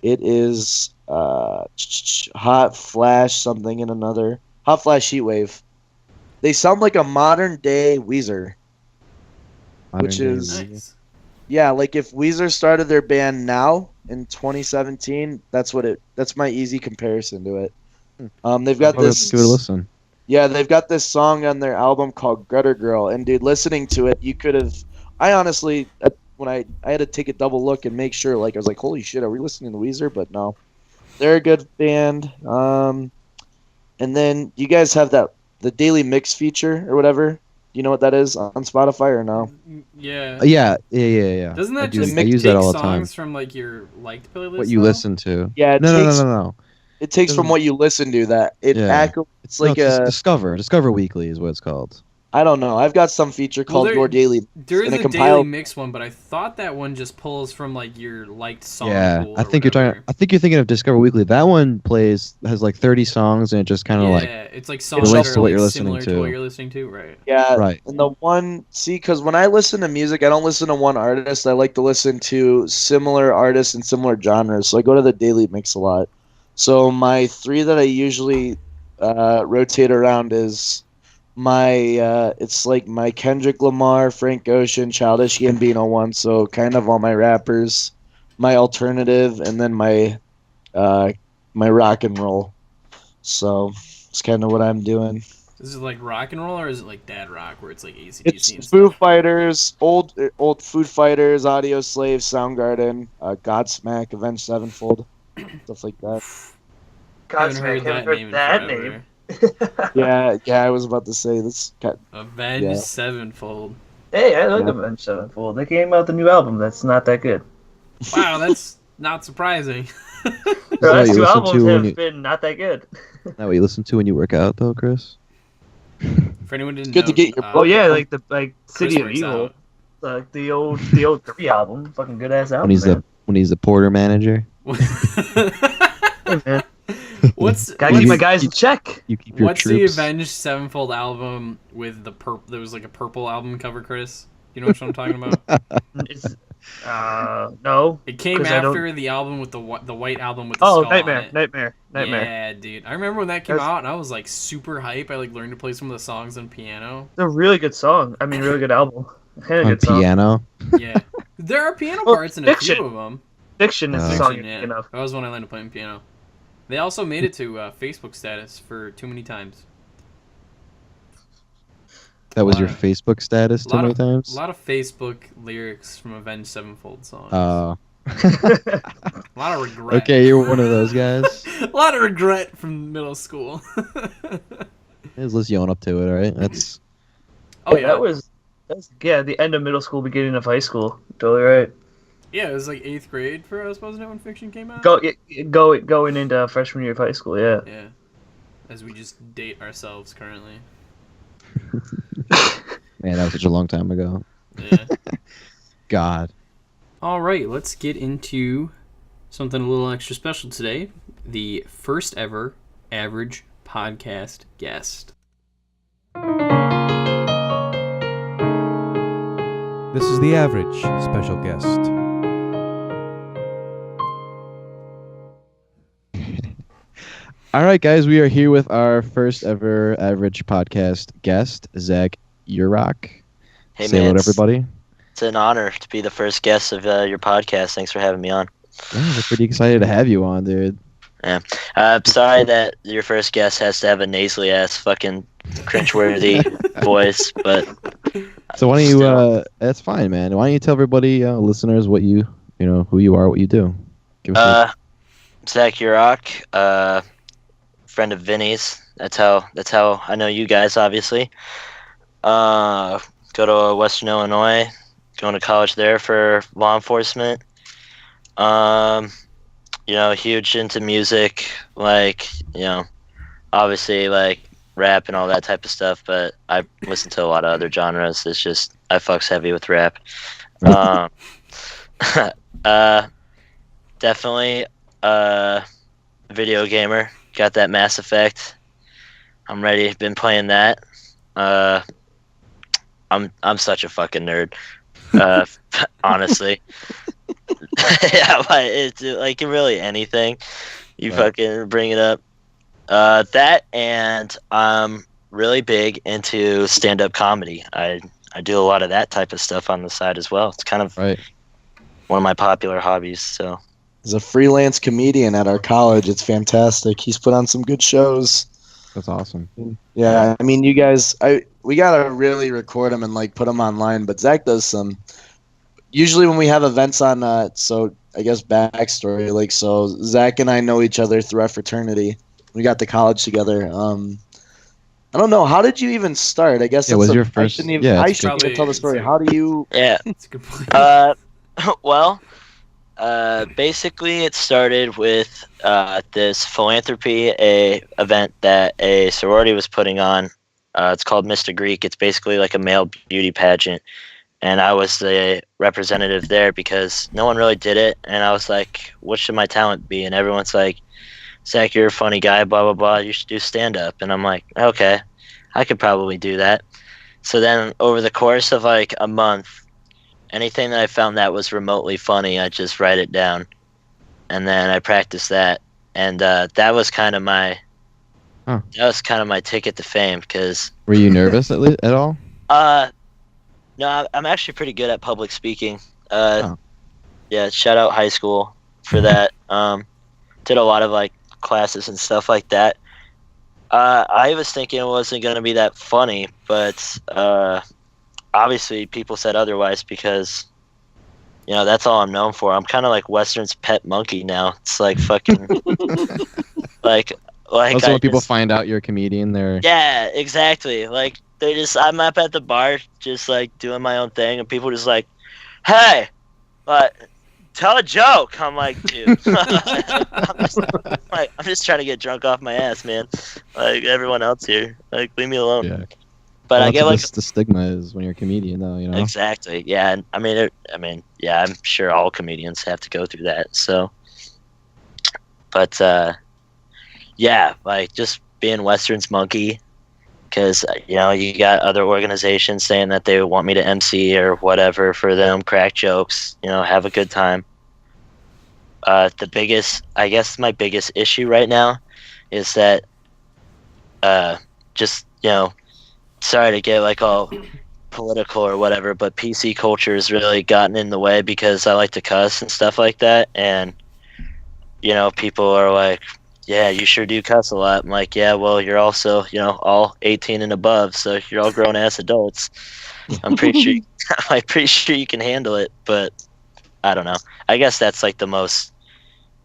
It is Hot Flash something and another. Hot Flash Heatwave. They sound like a modern day Weezer. Which is- Nice. Yeah, like if Weezer started their band now in 2017, that's my easy comparison to it. They've got this. Give it a listen. Yeah, they've got this song on their album called Gutter Girl, and dude, listening to it, you could have. I honestly, when I had to take a double look and make sure, like I was like, holy shit, are we listening to Weezer? But no, they're a good band. And then you guys have the Daily Mix feature or whatever. You know what that is on Spotify or no? Yeah. Yeah. Doesn't that I just use take that all the time. songs from like your liked playlist? What you though? listen to? Yeah, it No, takes no. it takes from Doesn't- what you listen to. That it Yeah. it's like it's a Discover Weekly is what it's called. I don't know. I've got some feature Well, called Your Daily Mix, there is and it a daily compiles. mix one, but I thought that one just pulls from like your liked song Yeah, pool. I or think whatever. I think you're thinking of Discover Weekly. That one has like 30 songs, and it just kind of Yeah, like it's like songs relates that to are what like you're listening similar to to. what you're listening to, right? Yeah, right. and the one because when I listen to music, I don't listen to one artist. I like to listen to similar artists and similar genres. So I go to the Daily Mix a lot. So my three that I usually rotate around is my it's like my Kendrick Lamar, Frank Ocean, Childish Gambino one. So kind of all my rappers, my alternative, and then uh, my rock and roll. So it's kind of what I'm doing. Is it like rock and roll or is it like dad rock where it's like AC/DC It's and Foo stuff? Fighters, old Foo Fighters, Audio Slave, Soundgarden, Godsmack, Avenged Sevenfold, stuff like that. Haven't Godsmack, heard haven't that heard name in that forever. name. Yeah, I was about to say this. Avenged Yeah. Sevenfold. Hey, I like Yeah. Avenged Sevenfold. They came out with a new album that's not that good. Wow, that's not surprising. The that what last you two listen albums to when have you- been not that good. That what you listen to when you work out, though, Chris? For anyone who didn't Good to know, get your Oh yeah, Um, like Chris City of works Evil, out. like the old 3 album, fucking good ass album. When he's the Porter manager, Hey, man, What's gotta keep you- my guys in check. you keep your what's the troops. Avenged Sevenfold album with the there was like a purple album cover, Chris? You know what I'm talking about? It's, no. It came 'Cause I don't- after the album with the white album with the Oh, skull on Nightmare, it. Nightmare. Yeah, dude. I remember when that came That's- out and I was like super hype. I like learned to play some of the songs on piano. It's a really good song. I mean, really good album. Kind of On good song. piano. Yeah. There are piano Well, parts in a Fiction. few of them. Fiction is the song Fiction, you're yeah. thinking of. That was when I learned to play piano. They also made it to Facebook status for too many times. That was Lot your of- Facebook status too many A times. lot of Facebook lyrics from Avenged Sevenfold songs. Oh, A lot of regret. okay, you're one of those guys. A lot of regret from middle school. Let's just own up to it, all right? That's Oh yeah, that's the end of middle school, beginning of high school. Totally right. yeah. It was like 8th grade for us, wasn't it, when Fiction came out? Going into freshman year of high school. Yeah. Yeah. As we just date ourselves currently. man, that was such a long time ago. Yeah. God. All right, let's get into something a little extra special today. The first ever average podcast guest. This is the average special guest. All right, guys, we are here with our first ever average podcast guest, Zach Urach. Hey Say man, hello to everybody. it's an honor to be the first guest of your podcast. Thanks for having me on. Yeah, we're pretty excited to have you on, dude. Sorry that your first guest has to have a nasally ass fucking cringeworthy voice, but So why don't you? Still. That's fine, man. Why don't you tell everybody, listeners, what you know, who you are, what you do? Give us Zach Urach, friend of Vinny's. That's how I know you guys. Obviously, go to Western Illinois, going to college there for law enforcement. Huge into music, like, obviously like rap and all that type of stuff, but I listen to a lot of other genres. It's just I fucks heavy with rap. Definitely video gamer. Got that Mass Effect. I'm ready. Been playing that. I'm such a fucking nerd. Honestly. Yeah, but it's like really anything. You Right. fucking bring it up. That, and I'm really big into stand-up comedy. I do a lot of that type of stuff on the side as well. It's kind of right. one of my popular hobbies. So He's a freelance comedian at our college. It's fantastic. He's put on some good shows. That's awesome. Yeah, I mean, you guys, we gotta really record them and like put them online. But Zach does some. Usually when we have events on, so I guess backstory, like, so Zach and I know each other through our fraternity. We got to college together. I don't I don't know. How did you even start? I guess Yeah, that's was your first- yeah, I it's shouldn't even good. tell the story. How do you? Yeah. It's a good point. Well, basically, it started with this philanthropy event that a sorority was putting on. It's called Mr. Greek. It's basically like a male beauty pageant, and I was the representative there because no one really did it. And I was like, "What should my talent be?" And everyone's like, "Zach, you're a funny guy. Blah blah blah. You should do stand up." And I'm like, "Okay, I could probably do that." So then, over the course of like a month, anything that I found that was remotely funny, I just write it down, and then I practice that, and that was kind of my Huh. ticket to fame. Because Were you nervous at all? no, I'm actually pretty good at public speaking. Oh. Yeah, shout out high school for that. Did a lot of like classes and stuff like that. I was thinking it wasn't gonna be that funny, but obviously people said otherwise because that's all I'm known for. I'm kind of like Western's pet monkey now. It's like fucking like Also, I when people just- find out you're a comedian, they're yeah, exactly. Like I'm up at the bar just like doing my own thing, and people just like, hey, tell a joke. I'm like, dude, I'm just trying to get drunk off my ass, man. Like everyone else here, like leave me alone. yeah. But Well, I get that's like what the stigma is when you're a comedian, though. exactly, yeah. And I mean, yeah. I'm sure all comedians have to go through that. So, but yeah, like just being Western's monkey, because you got other organizations saying that they want me to MC or whatever for them, crack jokes, have a good time. I guess my biggest issue right now is that just sorry to get like all political or whatever, but PC culture has really gotten in the way because I like to cuss and stuff like that, and people are like, yeah, you sure do cuss a lot. I'm like, yeah, well, you're also all 18 and above, so you're all grown ass adults. I'm pretty sure you can handle it, but I don't know. I guess that's like the most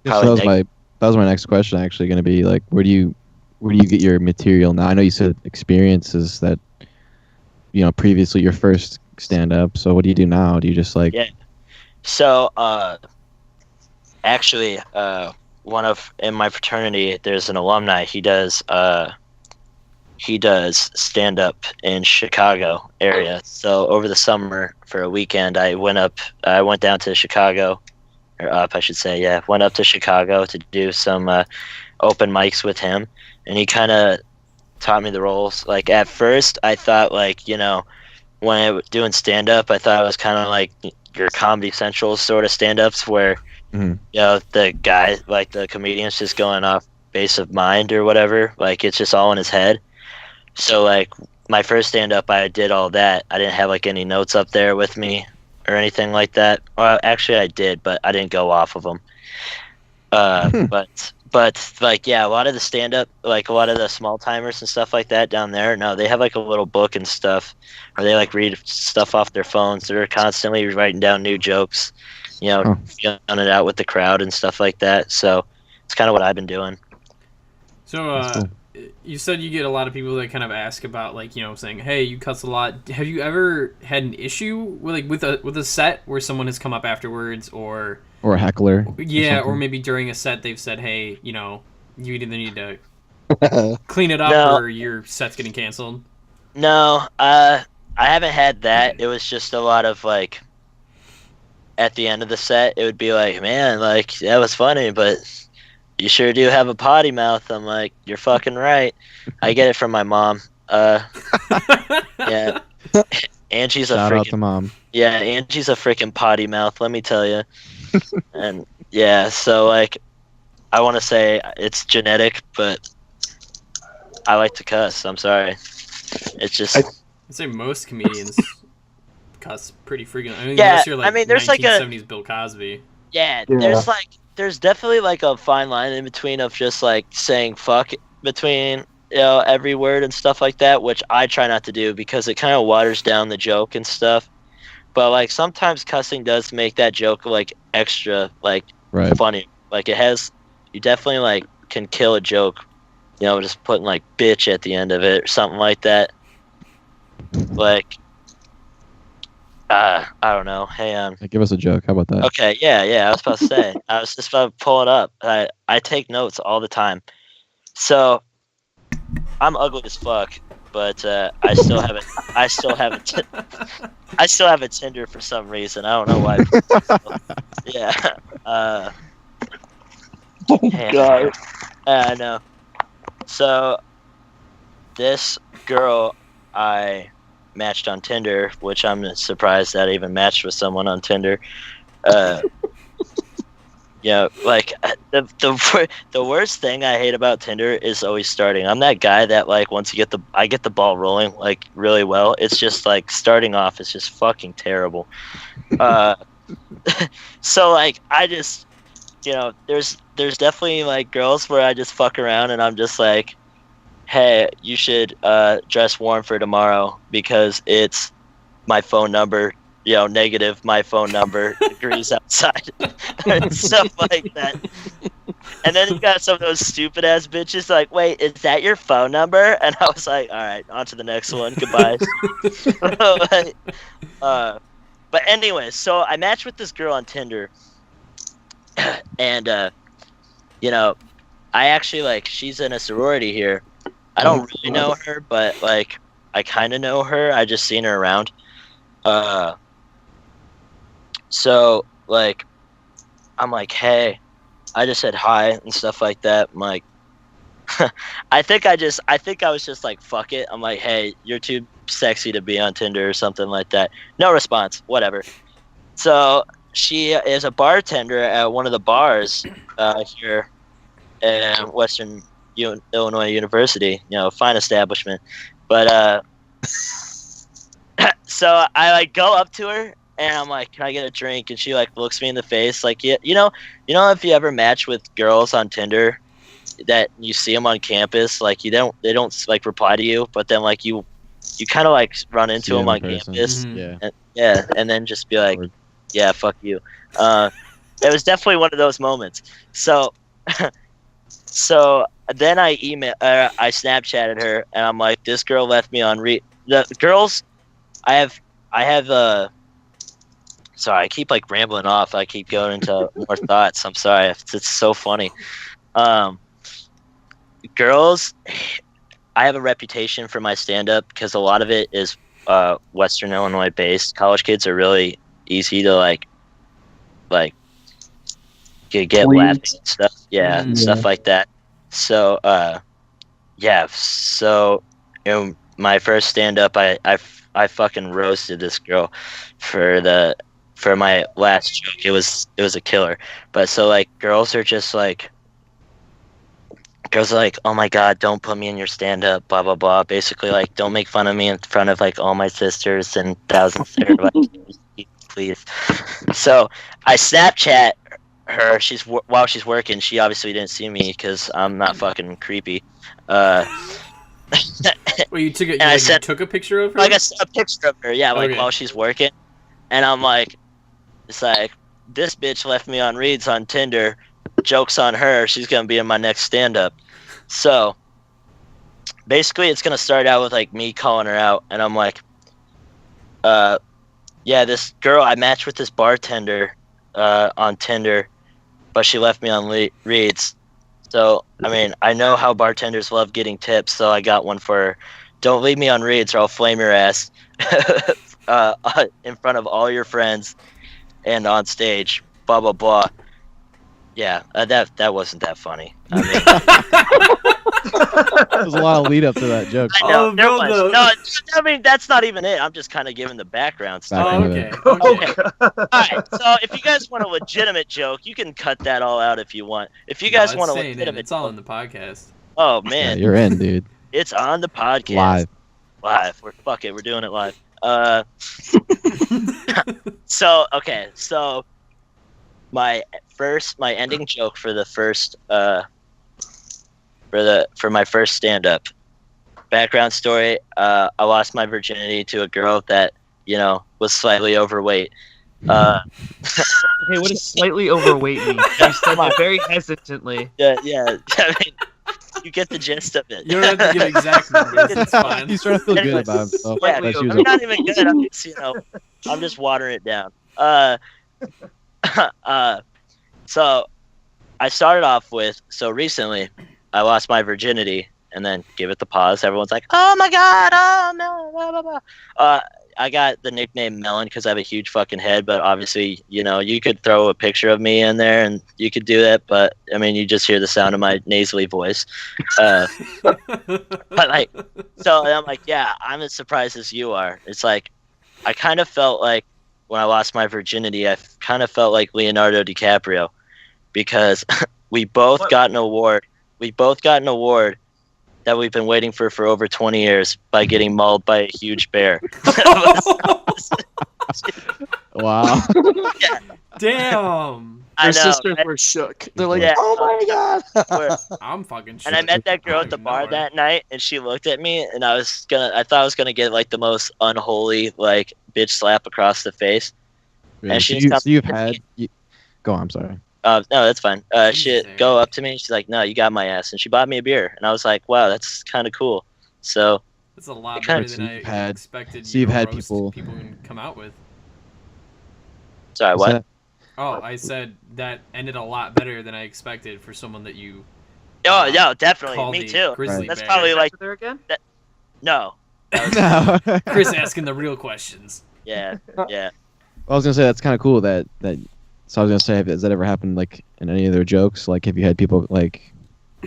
Yeah, so that was my next question. Actually, going to be like, where do you get your material now? I know you said experiences that previously your first stand up. So what do you do now? Do you just like? Yeah. So actually, in my fraternity, there's an alumni. He does stand up in Chicago area. So over the summer for a weekend, I went down to Chicago, or up, I should say. Yeah, went up to Chicago to do some open mics with him, and he kind of taught me the roles. Like at first, I thought like when I was doing stand up, I thought it was kind of like your Comedy Central sort of stand ups where the guy, like the comedian's just going off base of mind or whatever. Like it's just all in his head. So like my first stand up, I did all that. I didn't have like any notes up there with me or anything like that. Well, actually I did, but I didn't go off of them. But like, yeah, a lot of the stand up, like a lot of the small timers and stuff like that down there, no, they have like a little book and stuff, or they like read stuff off their phones. They're constantly writing down new jokes, feeling it out with the crowd and stuff like that. So it's kind of what I've been doing. So you said you get a lot of people that kind of ask about like saying, hey, you cuss a lot. Have you ever had an issue with a set where someone has come up afterwards or a heckler? Yeah, or maybe during a set they've said, hey, you either need to clean it up or your set's getting canceled. No, I haven't had that. It was just a lot of like at the end of the set, it would be like, man, like that was funny, but you sure do have a potty mouth. I'm like, you're fucking right. I get it from my mom. Yeah. Angie's Shout out to mom. Yeah, Angie's a freaking potty mouth, let me tell you. And yeah, so like I want to say it's genetic, but I like to cuss. I'm sorry. It's just I'd say most comedians cuss pretty frequently. I mean, yeah, unless you're like I mean, there's 1970s Bill Cosby. Yeah, Yeah. there's definitely like a fine line in between of just like saying fuck between every word and stuff like that, which I try not to do because it kind of waters down the joke and stuff. But like sometimes cussing does make that joke like extra like Right. funny. Like you definitely like can kill a joke just putting like bitch at the end of it or something like that. Like, I don't know. Hey, Give us a joke. How about that? okay, yeah. I was about to say. I was just about to pull it up. I take notes all the time. So I'm ugly as fuck, but I still have it. I still have it. I still have a Tinder for some reason. I don't know why. Yeah. Oh Yeah. God. I know. So this girl I matched on Tinder, which I'm surprised that I even matched with someone on Tinder. Like the worst thing I hate about Tinder is always starting. I'm that guy that like once I get the ball rolling like really well. It's just like starting off is just fucking terrible. So like I just there's definitely like girls where I just fuck around and I'm just like, hey, you should dress warm for tomorrow because it's my phone number, negative my phone number degrees outside and stuff like that. And then you got some of those stupid ass bitches like, wait, is that your phone number? And I was like, all right, on to the next one. Goodbye. But anyway, so I matched with this girl on Tinder and I actually like she's in a sorority here. I don't really know her, but like I kind of know her. I just seen her around. So like I'm like, hey, I just said hi and stuff like that. I'm like, I think I was just like, fuck it. I'm like, hey, you're too sexy to be on Tinder or something like that. No response. Whatever. So she is a bartender at one of the bars here at Western Illinois University. Fine establishment. But so I like go up to her and I'm like, can I get a drink? And she like looks me in the face like, yeah, if you ever match with girls on Tinder that you see them on campus, like they don't like reply to you, but then like you kind of like run into them on campus. Mhm. And then just be like, yeah, fuck you. It was definitely one of those moments. So so then I Snapchatted her and I'm like, this girl left me on the girls I have sorry, I keep like rambling off. I keep going into more thoughts. I'm sorry. It's so funny. Girls, I have a reputation for my stand-up because a lot of it is Western Illinois based. College kids are really easy to like get laughing and stuff. Yeah, and stuff like that. So yeah. So my first stand-up, I fucking roasted this girl for my last joke. It was a killer. But so like girls are like, oh my god, don't put me in your stand-up, blah blah blah. Basically like, don't make fun of me in front of like all my sisters and thousands there, like, please. So I Snapchat her. While she's working. She obviously didn't see me because I'm not fucking creepy. Well, you took you took a picture of her? Like a picture of her, yeah, like Okay. while she's working. And I'm like, it's like, this bitch left me on reads on Tinder. Joke's on her. She's going to be in my next stand-up. So, basically, it's going to start out with, like, me calling her out. And I'm like, yeah, this girl, I matched with this bartender on Tinder, but she left me on reads. So, I mean, I know how bartenders love getting tips, so I got one for her. Don't leave me on reads or I'll flame your ass in front of all your friends and on stage, blah, blah, blah. Yeah, that wasn't that funny. I mean, There's a lot of lead up to that joke. I know, Oh, there no, was. no. No, I mean, that's not even it. I'm just kind of giving the background story. Oh, okay. Okay. All right, so if you guys want a legitimate joke, you can cut that all out if you want. If you guys want a legitimate it's all joke, in the podcast. oh Yeah, man, you're in, dude. it's on the podcast. Live. We're doing it live. So okay, so my ending joke for the first for my first stand up. Background story, I lost my virginity to a girl that, was slightly overweight. Hey, what does slightly overweight mean? You said that very hesitantly. Yeah. I mean, You get the gist of it. You don't have to give exact numbers. It's fine. He's trying to feel good about himself. Yeah, that she was I'm not even good. I'm just watering it down. So I started off with, so recently I lost my virginity, and then give it the pause. Everyone's like, oh my god, oh no, blah, blah, blah. I got the nickname Melon because I have a huge fucking head, but obviously, you could throw a picture of me in there and you could do that, but I mean, you just hear the sound of my nasally voice. But like, so I'm like, yeah, I'm as surprised as you are. It's like, I kind of felt like when I lost my virginity, I kind of felt like Leonardo DiCaprio because we both got an award. We both got an award that we've been waiting for over 20 years by getting mauled by a huge bear. Wow. Yeah, Damn. I Her know. sisters were shook. They're like, Yeah. oh my god. I'm fucking And I shook. met that girl at the bar that night, and she looked at me, and I thought I was gonna get like the most unholy like bitch slap across the face. Really? And So she's come you've to had. me. Go on. I'm sorry. No, that's fine. She Jesus. go up to me. She's like, "No, you got my ass," and she bought me a beer, and I was like, "Wow, that's kind of cool." So That's a lot kinda- better than I You've had- expected. so you've you to had roast people- can come out with. sorry, Is what? that- Oh, I said that ended a lot better than I expected for someone that you Oh, yeah, definitely. called Me a too. grizzly Right. That's bear. probably like there again? no. No. Chris asking the real questions. Yeah, yeah. I was gonna say that's kind of cool. That. So I was gonna say, has that ever happened like in any of their jokes? Like, have you had people like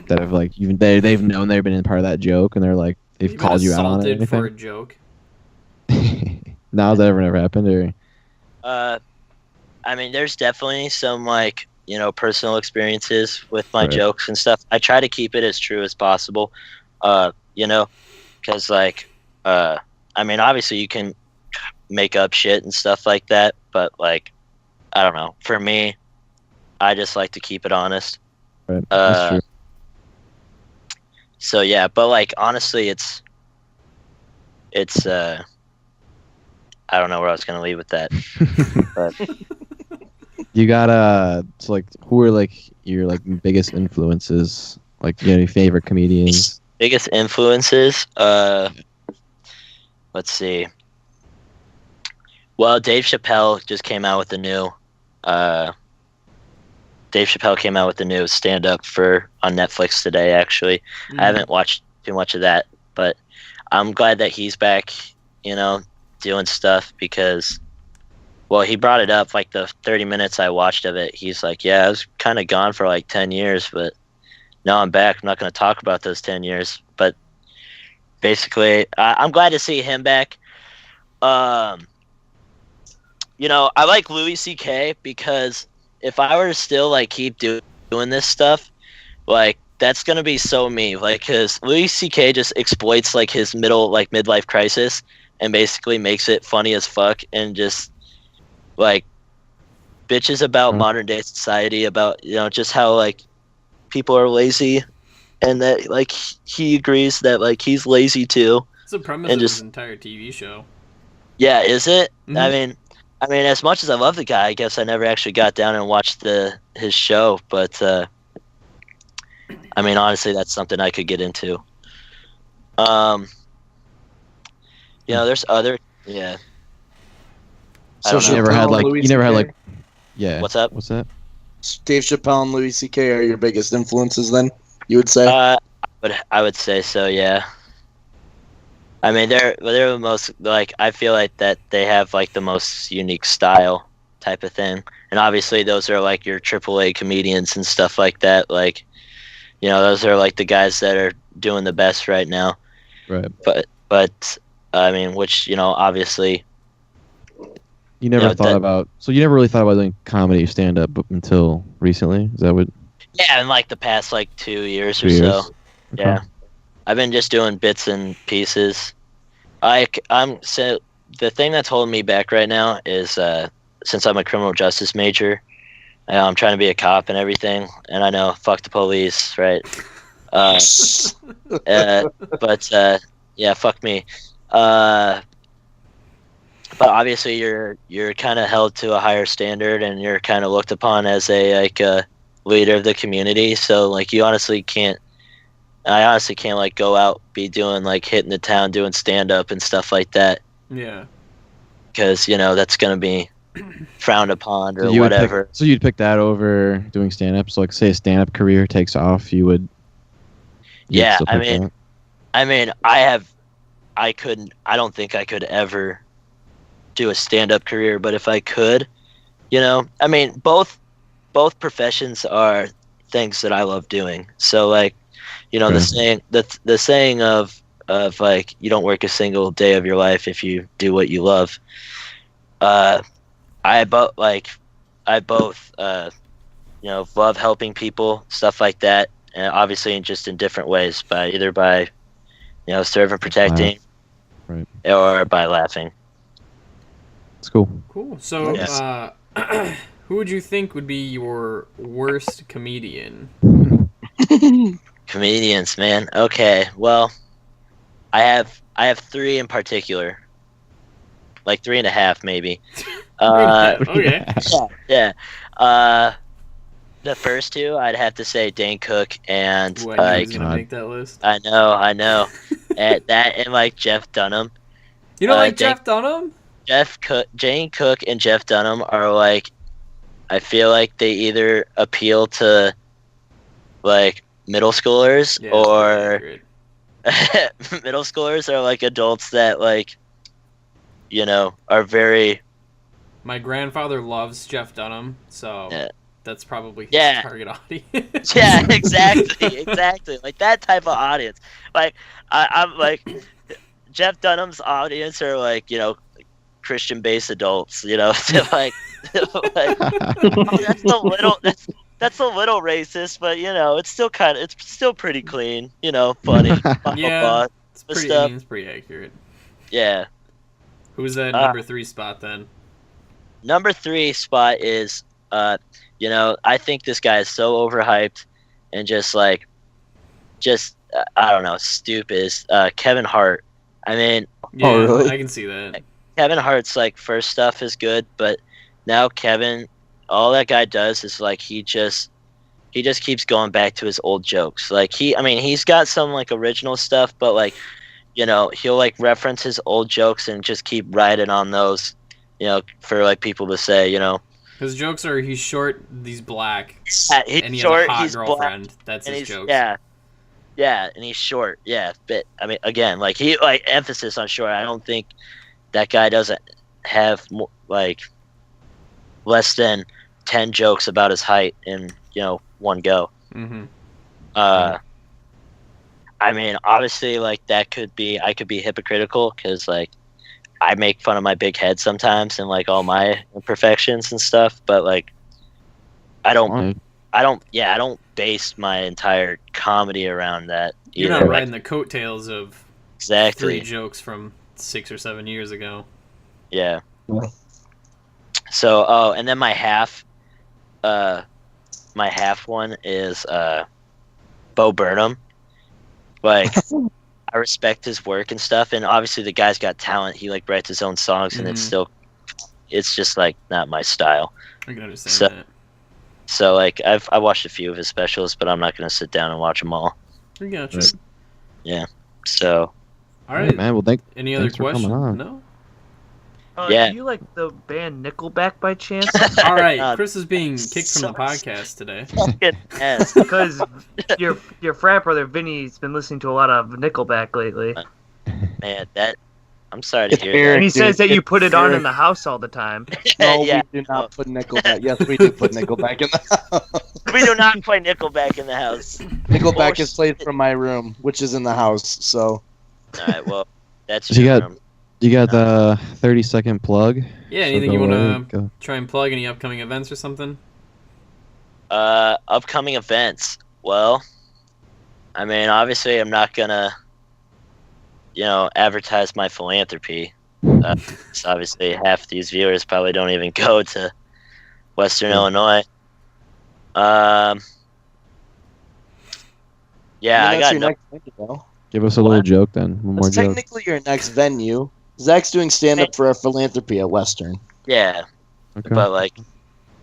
that have like they've known they've been in part of that joke and they're like they've You've called been you out on it? Or assaulted for a anything? joke. No, has that ever never happened? Or I mean, there's definitely some like personal experiences with my Right. jokes and stuff. I try to keep it as true as possible. Because like, I mean, obviously you can make up shit and stuff like that, but like, I don't know. For me, I just like to keep it honest. right? That's true. So yeah, but like honestly, it's I don't know where I was gonna leave with that. But You got so like who are like your like biggest influences? Like, you know, your favorite comedians? biggest influences, let's see. Well, Dave Chappelle just came out with the new stand-up on Netflix today. Actually, I haven't watched too much of that, but I'm glad that he's back. Doing stuff because, well, he brought it up like the 30 minutes I watched of it. He's like, "Yeah, I was kind of gone for like 10 years, but now I'm back. I'm not going to talk about those 10 years." But basically, I'm glad to see him back. I like Louis C.K. because if I were to still like keep doing this stuff, like that's gonna be so me. Like, cause Louis C.K. just exploits like his midlife crisis and basically makes it funny as fuck and just like bitches about modern day society, about just how like people are lazy, and that like he agrees that like he's lazy too. It's the premise And of just- his entire TV show. Yeah, is it? Mhm. I mean, as much as I love the guy, I guess I never actually got down and watched his show. But I mean, honestly, that's something I could get into. There's other. Yeah. I So don't know. You never had like Louis you never had CK? like yeah. What's up? What's that? Dave Chappelle and Louis C.K. are your biggest influences, then you would say? I would say so. Yeah. I mean, they're the most like I feel like that they have like the most unique style type of thing, and obviously those are like your AAA comedians and stuff like that. Like, those are like the guys that are doing the best right now. Right. But I mean, which obviously. You never Yeah, thought that- about so you never really thought about doing comedy stand up until recently. Is that what? Yeah, in like the past like 2 years 2 or years? so. Okay. Yeah, I've been just doing bits and pieces. So the thing that's holding me back right now is since I'm a criminal justice major, I'm trying to be a cop and everything, and I know fuck the police, right? But yeah, fuck me. But obviously you're kind of held to a higher standard, and you're kind of looked upon as a leader of the community. So like you honestly can't I honestly can't like go out, be doing like hitting the town, doing stand up and stuff like that, Yeah. because that's gonna be frowned upon or So you would whatever. so you'd pick that over doing stand-up. So like, say a stand-up career takes off, you'd Yeah, still I pick mean, that? I don't think I could ever do a stand-up career, but if I could, I mean, both professions are things that I love doing. So like, the Sure. saying the saying of like, you don't work a single day of your life if you do what you love. I both love helping people, stuff like that, and obviously just in different ways, either by serving, protecting, Right. or by laughing. It's cool. Cool. So, Yes. who would you think would be your worst comedian? Comedians, man. Okay, well, I have three in particular, like 3.5 maybe. Okay. Yeah. The first two, I'd have to say Dane Cook and What, I knew he was like, gonna God. make that list. I know, and like Jeff Dunham. You don't like Dane- Jeff Dunham? Jane Cook and Jeff Dunham are like, I feel like they either appeal to like middle schoolers Yeah, that's or pretty accurate. middle schoolers are like adults that like, are very My grandfather loves Jeff Dunham, so Yeah. that's probably his Yeah. target audience. yeah, exactly like that type of audience. Like I'm like Jeff Dunham's audience are like Christian based adults, so like, like that's a little racist, but it's still pretty clean, funny, Yeah, it's but pretty. stuff. It's pretty accurate. Yeah. Who's that number 3 spot then? Number 3 spot is, I think this guy is so overhyped and just I don't know, stupid. Is Kevin Hart. I mean, Yeah, really? I can see that. Kevin Hart's like first stuff is good, but now Kevin, all that guy does is like he just keeps going back to his old jokes. Like he's got some like original stuff, but like he'll like reference his old jokes and just keep riding on those, for like people to say, His jokes are he's short, he's black, he's and he short, has a hot he's girlfriend. black, That's and his he's jokes. yeah, and he's short, yeah. But I mean, again, like he like emphasis on short. I don't think that guy doesn't have like less than 10 jokes about his height in one go. Mm-hmm. I mean, obviously, like I could be hypocritical because like I make fun of my big head sometimes and like all my imperfections and stuff, but like I don't base my entire comedy around that. You're either. not Like, riding the coattails of exactly. 3 jokes from 6 or 7 years ago. Yeah. So, and then my half one is Bo Burnham. Like, I respect his work and stuff, and obviously the guy's got talent. He like writes his own songs, and it's just like not my style. I can understand So- that. So like I watched a few of his specials, but I'm not gonna sit down and watch them all. I gotcha. Right. So All right. Man, well, Any other thanks for coming questions? on. No. Yeah. Do you like the band Nickelback by chance? All right. God. Chris is being kicked from the So- podcast today. fucking ass. Because your frat brother Vinny's been listening to a lot of Nickelback lately, Man, I'm sorry to It's hear Eric. and he says that you It's put it on Eric. in the house all the time. that. No, yeah, we do not put Nickelback. Yes, we do put Nickelback in the house. we do not play Nickelback in the house. Nickelback is played from my room, which is in the house. So All right, well, that's So you your got- room. you got the 30-second plug. Yeah. So Anything go you want ahead, to go. try and plug? Any upcoming events or something? Upcoming events. Well, I mean, obviously, I'm not gonna, advertise my philanthropy. So obviously, half these viewers probably don't even go to Western Illinois. Yeah, I that's got your no. next venue, though. Give us a What? little joke then. One more That's joke. technically your next venue. Zach's doing stand up for our philanthropy at Western. Yeah, Okay. but like,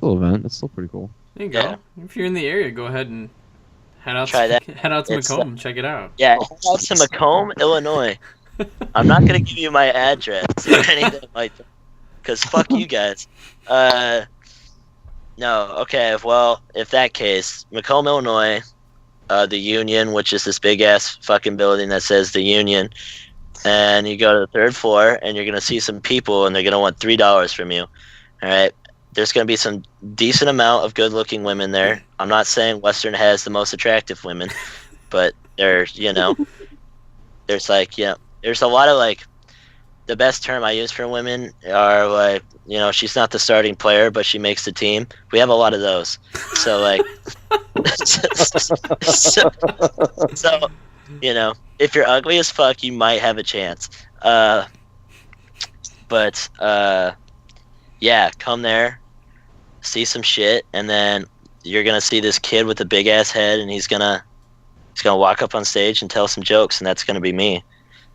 Little event. It's still pretty cool. There you go. Yeah. If you're in the area, go ahead and Head out Try to, that. head out to It's, Macomb. Check it out. Yeah, head out to Macomb, Illinois. I'm not gonna give you my address or anything like that, cause fuck you guys. No, okay. Well, if that case, Macomb, Illinois, the Union, which is this big ass fucking building that says the Union, and you go to the 3rd floor, and you're gonna see some people, and they're gonna want $3 from you. All right. There's gonna be some decent amount of good-looking women there. I'm not saying Western has the most attractive women, but there's there's like there's a lot of like the best term I use for women are like she's not the starting player but she makes the team. We have a lot of those. So like so if you're ugly as fuck you might have a chance. But yeah, come there, see some shit, and then you're gonna see this kid with a big ass head and he's gonna walk up on stage and tell some jokes, and that's gonna be me.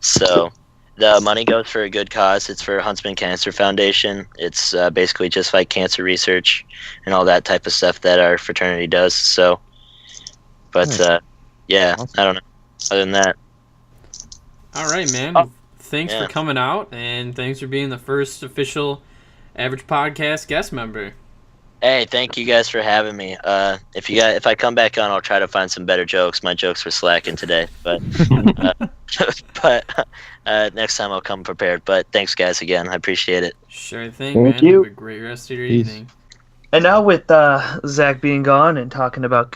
So the money goes for a good cause. It's for Huntsman Cancer Foundation. It's basically just like cancer research and all that type of stuff that our fraternity does. So, but yeah, Awesome. I don't know. Other than that, All right, man. Oh, Thanks yeah. for coming out, and thanks for being the first official Average Podcast guest member. hey, thank you guys for having me. If I come back on, I'll try to find some better jokes. My jokes were slacking today, but next time I'll come prepared. But thanks, guys, again. I appreciate it. Sure thing, Thank man. you. Have a great rest of your Peace. evening. And now with Zach being gone and talking about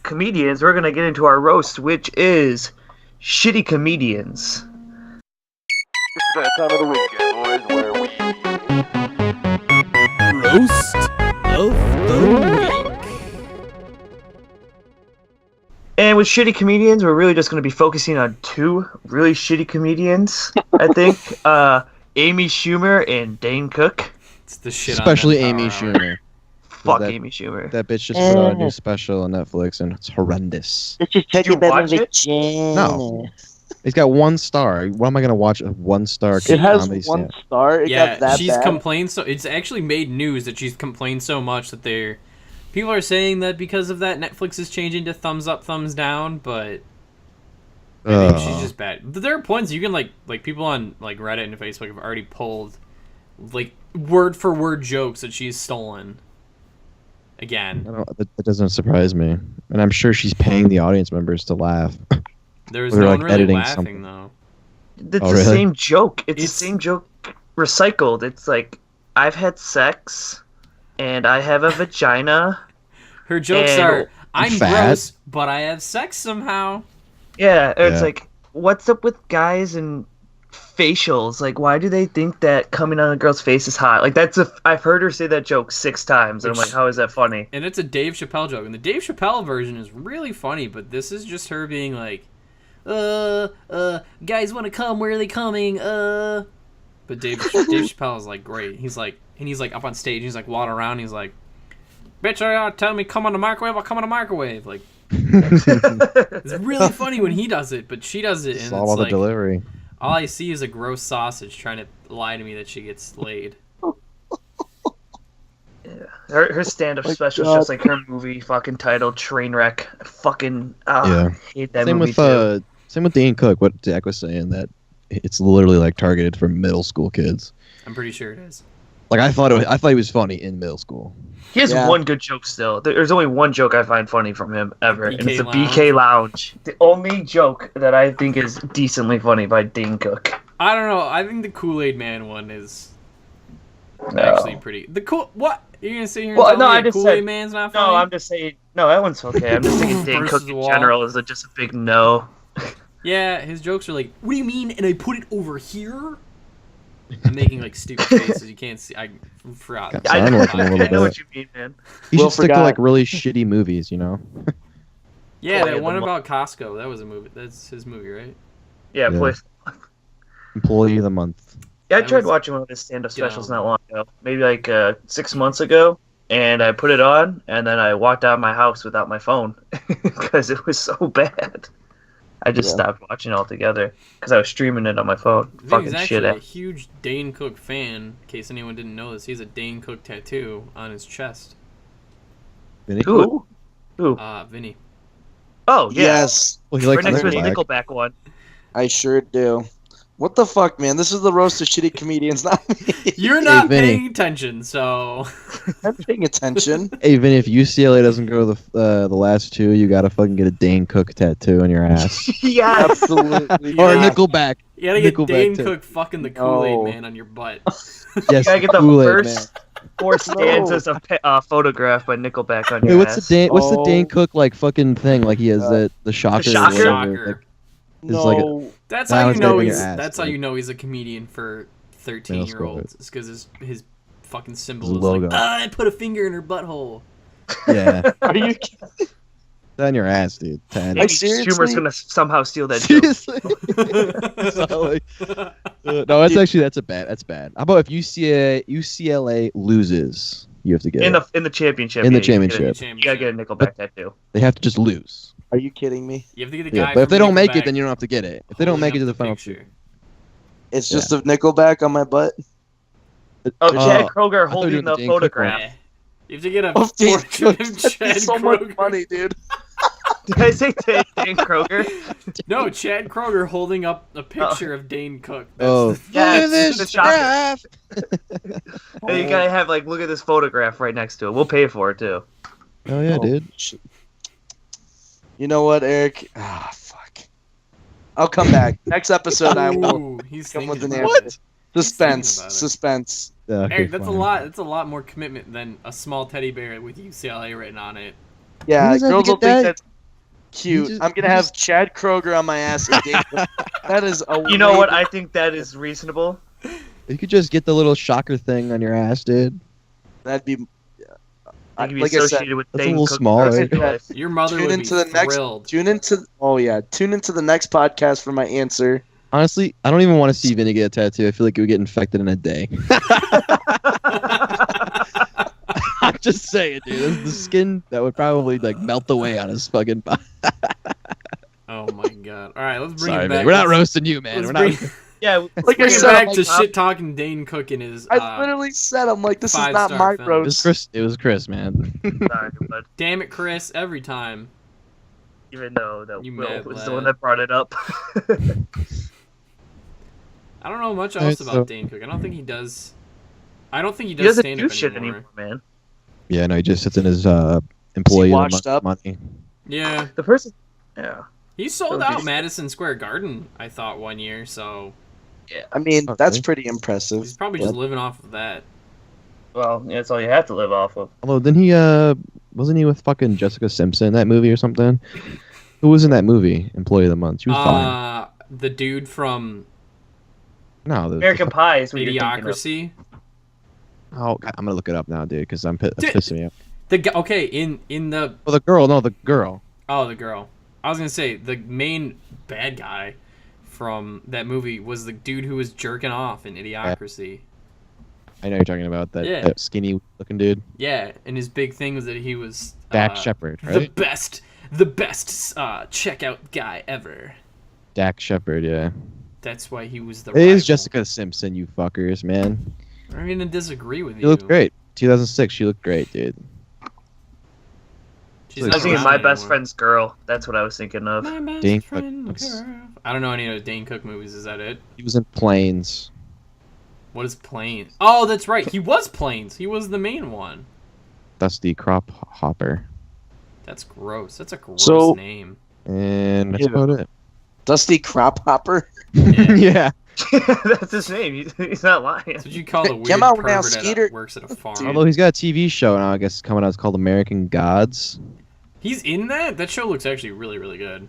comedians, we're gonna get into our roast, which is shitty comedians. It's that time of the week again, boys, where we Roast of the And with shitty comedians, we're really just gonna be focusing on 2 really shitty comedians. I think Amy Schumer and Dane Cook. It's the shit Especially on Amy that Power Hour. Schumer. Fuck that- Amy Schumer. That bitch just put out a new special on Netflix, and it's horrendous. Did you watch it? No. It's got 1 star. Why am I gonna watch a 1-star It has comedy 1 stand? star. It Yeah, got that she's bad. complained so. It's actually made news that she's complained so much that people are saying that because of that, Netflix is changing to thumbs up, thumbs down. But I think she's just bad. But there are points you can like people on like Reddit and Facebook have already pulled like word for word jokes that she's stolen. Again, That doesn't surprise me, and I'm sure she's paying the audience members to laugh. there was Or, no like, one really editing laughing something. though. It's Oh, the really? same joke. It's the It's- same joke recycled. It's like, I've had sex, and I have a vagina. Her jokes And- are, I'm fat. gross, but I have sex somehow. Yeah, or it's Yeah. like, what's up with guys and facials? Like, why do they think that coming on a girl's face is hot? Like, I've heard her say that joke 6 times, and I'm Which- like, how is that funny? And it's a Dave Chappelle joke. And the Dave Chappelle version is really funny, but this is just her being like, guys want to come, where are they coming? But Dave Chappelle is like great. He's like up on stage, he's like walking around, he's like, bitch, tell me come on the microwave, I'll come on the microwave. Like, it's really funny when he does it, but she does it, and It's all it's about the like, delivery. all I see is a gross sausage trying to lie to me that she gets laid. Her stand-up my special is God. just like her movie fucking title, Trainwreck. I fucking Yeah. hate that Same movie with too. same with Dane Cook. What Zach was saying, that it's literally like targeted for middle school kids. I'm pretty sure it is. Like I thought he was funny in middle school. He has Yeah. one good joke still. There's only one joke I find funny from him ever, and it's the BK BK Lounge. The only joke that I think is decently funny by Dane Cook. I don't know. I think the Kool-Aid Man one is No. actually pretty. The cool. What? You're gonna sit here and Well, tell no, me I the just Kool-Aid said- Man's not funny? No, I'm just saying. No, that one's okay. I'm just thinking Dane Versus Cook the in wall. general is just a big no. Yeah, his jokes are like, "What do you mean?" And I put it over here. I'm making like stupid faces. You can't see. I forgot. Got I Sound know, like him a little I know bit. what you mean, man. He Will should stick to forgot. like really shitty movies, you know. Yeah, Play that of one the about Costco. That was a movie. That's his movie, right? Yeah, Yeah. please. Employee of the month. Yeah, I That tried was watching one of his stand-up specials dumb. not long ago, maybe like 6 months ago, and I put it on, and then I walked out of my house without my phone because it was so bad. I just Yeah. stopped watching altogether because I was streaming it on my phone. Vinny's Fucking actually shit. a huge Dane Cook fan. In case anyone didn't know this, he has a Dane Cook tattoo on his chest. Vinny? Who? Who? Vinny. Oh yeah. Yes, Well, he Right likes next to his Nickelback. Nickelback one. I sure do. What the fuck, man? This is the roast of shitty comedians, not me. You're not Vinny. paying attention, so I'm paying attention. Hey, Vinny, if UCLA doesn't go the last two, you gotta fucking get a Dane Cook tattoo on your ass. Yeah. Absolutely. Or Yeah. Nickelback. you gotta get Nickelback Dane too. Cook fucking the Kool-Aid No. Man on your butt. Yes, gotta get the Kool-Aid, first man. 4 stanzas of photograph by Nickelback on Hey, your what's the ass. Dane? What's the Dane Oh. Cook like fucking thing? Like he has the shocker. or shocker? whatever, like, No. like That's That how you one's know gotta be he's. your ass, That's how dude. you know he's a comedian for 13-year-olds. It's because his fucking symbol His is logo. like, I put a finger in her butthole. yeah, Are you that on your ass, dude. 10. Maybe Like, seriously? Schumer's gonna somehow steal that joke. Seriously. No, that's bad. That's bad. How about if UCLA loses, you have to get In it. the championship. In the yeah, you gotta championship. You gotta get a Nickelback tattoo. They have to just lose. Are you kidding me? You have to get the guy. Yeah, but if from they don't make it, Nickelback then you don't have to get it. If they don't holding make it up to the final picture. It's just a Nickelback on my butt. Oh, Chad Kroger I thought you were holding doing the the Dane Cook photograph. Yeah. You have to get a Oh, Dane portrait Cook. of That'd Chad be so much Kroger. money, dude. Did I say Dane Kroger? No, Chad Kroger holding up a picture of Dane Cook. Oh, Yeah, look at it's this the shocker. graph. And you gotta have look at this photograph right next to it. We'll pay for it too. Oh yeah, dude. Shit. You know what, Eric? Ah, fuck. I'll come back. Next episode, I will Ooh, he's come with thinking an about answer. it. Suspense. about it. Suspense. Yeah, okay, Eric, that's a fine. lot. That's a lot more commitment than a small teddy bear with UCLA written on it. Yeah, Who does that girls will get think that? that's cute. You just- I'm gonna you have just- Chad Kroger on my ass. And Dave. That is a. You know what? way- I think that is reasonable. You could just get the little shocker thing on your ass, dude. That'd be. They can be like I said, associated with that's a Dane little Cook small, the rest right? of your life. Your mother Tune would into be the next. thrilled. Tune into. Oh yeah, tune into the next podcast for my answer. Honestly, I don't even want to see Vinny get a tattoo. I feel like it would get infected in a day. I'm just saying, dude. The skin that would probably melt away on his fucking body. Oh my god! All right, let's bring Sorry, it back. man. We're not Let's- roasting you, man. Let's We're bring, not. Yeah, Like I bring it said, back I'm to like, shit talking Dane Cook in his I literally said, I'm like, this is not 5-star my film. It was roast. Chris. It was Chris, man. sorry, but damn it, Chris, every time. even though that You Will mad was lad. the one that brought it up. I don't know much Alright, else about so- Dane Cook. I don't think he does. I don't think he he does doesn't stand do up shit anymore. anymore, man. Yeah, no, he just sits in his employee of the washed month up? money. Yeah, The person, yeah. he sold So out he's- Madison Square Garden. I thought one year, so I mean, Okay. that's pretty impressive. he's probably just living off of that. Well, yeah, that's all you have to live off of. Although, didn't he? Wasn't he with fucking Jessica Simpson in that movie or something? Who was in that movie? Employee of the month. She was fine. The dude from No, American Pie is what you're thinking of. Idiocracy. Oh, God, I'm gonna look it up now, dude, because that's Dude. pissing me off. The guy, okay, in the Oh, the girl. No, the girl. oh the girl. I was gonna say the main bad guy from that movie was the dude who was jerking off in Idiocracy. I know you're talking about that, Yeah. that skinny looking dude. Yeah, and his big thing was that he was Dak Shepard, the right? best checkout guy ever. Dak Shepard, yeah. That's why he was the. It is rival. Jessica Simpson, you fuckers, man. I'm gonna disagree with She you. looked great. 2006, she looked great, dude. She's I I not was thinking around my best anymore. friend's girl. That's what I was thinking of. My best Dane Cook friend, looks- girl. I don't know any of the Dane Cook movies. Is that it? He was in Planes. What is Planes? Oh, that's right. He was Planes. He was the main one. Dusty Crop Hopper. That's gross. That's a gross So- name. And that's Yeah. about it. Dusty Crop Hopper. Yeah. That's his name. He's not lying. That's what you call the weird Come out now, pervert Skeeter. that works at a farm. Although he's got a TV show now, I guess, coming out. It's called American Gods. He's in that? That show looks actually really, really good.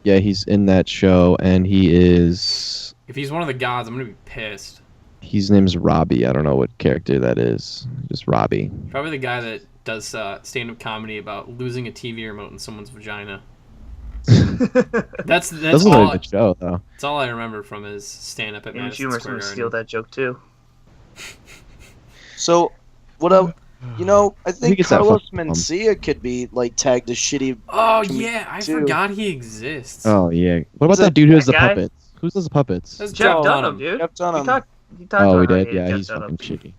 Yeah, he's in that show, and he is. If he's one of the gods, I'm gonna be pissed. His name's Robbie. I don't know what character that is. Just Robbie. Probably the guy that does stand-up comedy about losing a TV remote in someone's vagina. That's That's a all. really good show, though. That's all I remember from his stand-up at Amy Madison Schumer's Square gonna Garden. steal that joke too. So, what up? You know, I He think gets that Carlos fucking Mencia could be tagged as shitty. Oh Can we yeah, I do- forgot he exists. Oh, yeah. What about Is that it dude who does the that guy? puppets? Who does the puppets? That's Jeff Jeff Dunham, Dunham. dude. Jeff Dunham. He talked Oh, he about did? how Yeah, Jeff he's Dunham. fucking shitty.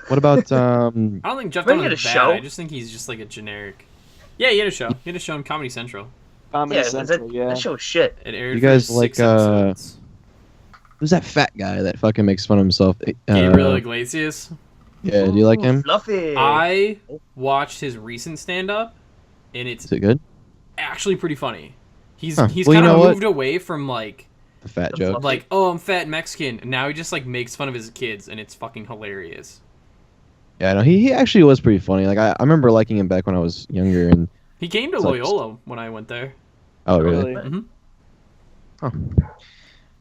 What about, I don't think Jeff Remember he Dunham's had bad. a show? I just think he's just like a generic. Yeah, he had a show. He had a show on Comedy Central. Comedy Yeah, Central, that show was shit. It aired You for guys 6 like, episodes. Who's that fat guy that fucking makes fun of himself? Gabriel Iglesias. Yeah, do you like him? Fluffy. I watched his recent stand-up, and it's Is it good? actually pretty funny. He's Huh. he's Well, you kind of know what? moved away from like The fat The joke. fluff- like oh I'm fat and Mexican, and now he just like makes fun of his kids, and it's fucking hilarious. Yeah, no, he actually was pretty funny. Like I remember liking him back when I was younger. And He came to It's like- Loyola when I went there. oh really? hmm Huh.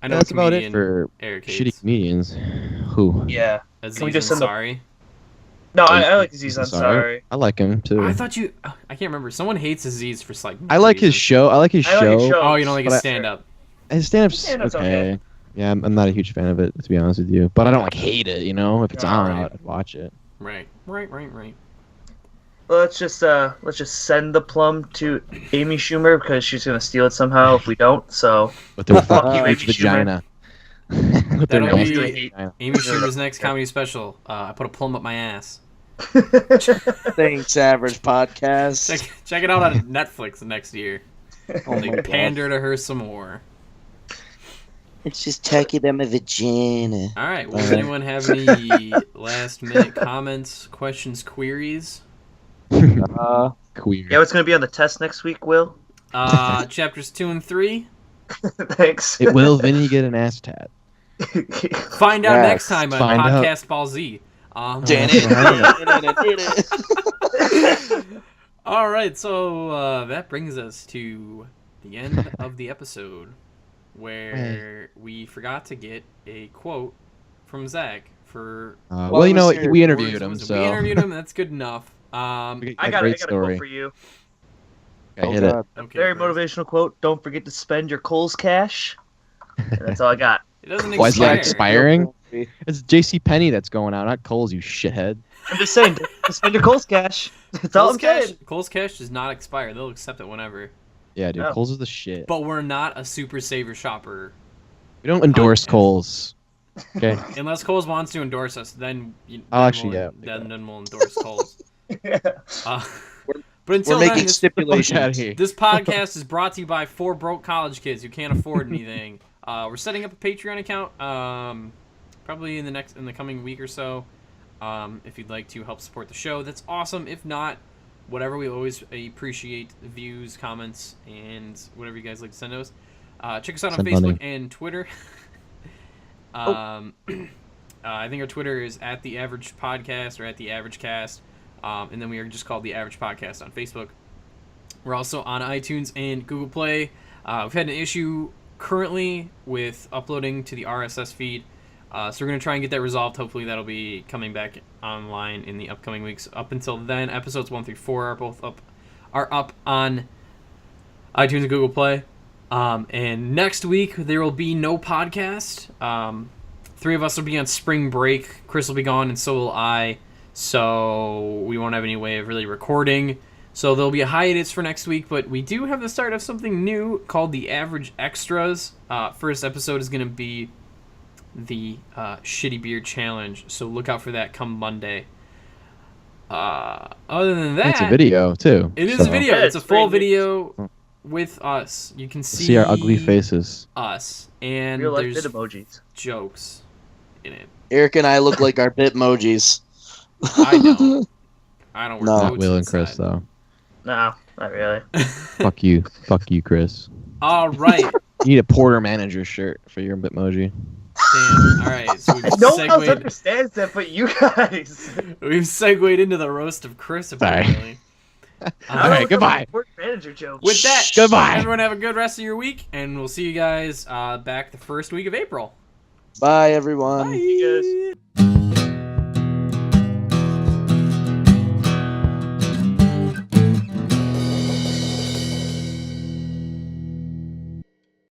I know That's a about it comedian, for Eric shitty hates. comedians. Who? Yeah. Aziz Can we just send the- Ansari. No, I like Aziz Aziz Ansari. I like him too. I thought you. I can't remember. Someone hates Aziz for like. I like his reason. show. I like his I like his show. show. Oh, you don't like But his I- stand-up. His stand-up's Stand-up's okay. okay. Yeah, I'm not a huge fan of it, to be honest with you. But I don't like hate it, you know. If it's No, on, right. I'd watch it. Right. Well, let's just send the plum to Amy Schumer because she's gonna steal it somehow if we don't. So With their Fuck you, fucking Amy vagina. With their That'll nasty be- vagina. Amy Schumer's next comedy special. I put a plum up my ass. Thanks, Average Podcast. Check it out on Netflix next year. Oh They my God. pander to her some more. It's just talking about my vagina. All right. Well, does anyone have any last-minute comments, questions, queries? Queer. yeah, what's gonna be on the test next week, Will? Chapters 2 and 3. Thanks. It will Vinny get an ass tat? Find out Yes, next time on find out. Podcast Ball Z. All right, so that brings us to the end of the episode, where we forgot to get a quote from Zach for. Well, you know what? We interviewed him, words. so We interviewed him. That's good enough. I got a quote for you. Okay, hit it. Okay, Very Chris. motivational quote. Don't forget to spend your Kohl's cash. And that's all I got. It doesn't Why is that expire. expiring? It's J.C. Penney that's going out, not Kohl's, you shithead. I'm just saying, don't spend your Kohl's cash. That's all I'm saying. Kohl's cash does not expire. They'll accept it whenever. Yeah, dude, Oh. Kohl's is the shit. But we're not a super saver shopper. We don't endorse podcast. Kohl's. Okay. Unless Kohl's wants to endorse us, then Actually, then we'll endorse Kohl's. Yeah. But until We're then, making this, Fuck outta stipulations. here. this podcast is brought to you by 4 broke college kids who can't afford anything. We're setting up a Patreon account, probably in the coming week or so. If you'd like to help support the show, that's awesome. If not, whatever, we always appreciate views, comments, and whatever you guys like to send us. Check us out on Send Facebook money. and Twitter. I think our Twitter is at the Average Podcast or at the Average Cast, and then we are just called the Average Podcast on Facebook. We're also on iTunes and Google Play. We've had an issue currently with uploading to the RSS feed, so we're going to try and get that resolved. Hopefully that'll be coming back online in the upcoming weeks. Up until then, episodes 1 through 4 are up on iTunes and Google Play. And next week there will be no podcast. 3 of us will be on spring break. Chris will be gone, and so will I. So we won't have any way of really recording. So there'll be a hiatus for next week, but we do have the start of something new called the Average Extras. First episode is going to be the Shitty Beard Challenge, so look out for that come Monday. Other than that, It's a video, too. It is so. a video. Yeah, It's a it's full pretty video with us. You can see, See our ugly faces. us, and Real life there's bit emojis. jokes in it. Eric and I look like our Bitmojis. I don't. I don't work No. notes Not Will and Chris, inside. though. No, not really. Fuck you. Fuck you, Chris. All right. You need a Porter manager shirt for your Bitmoji. Damn. All right. So we've No one else segued, understands that but you guys. we've segued into the roast of Chris, apparently. All right, goodbye. Manager joke. With that, Goodbye. everyone have a good rest of your week, and we'll see you guys back the first week of April. Bye, everyone. Bye. You guys.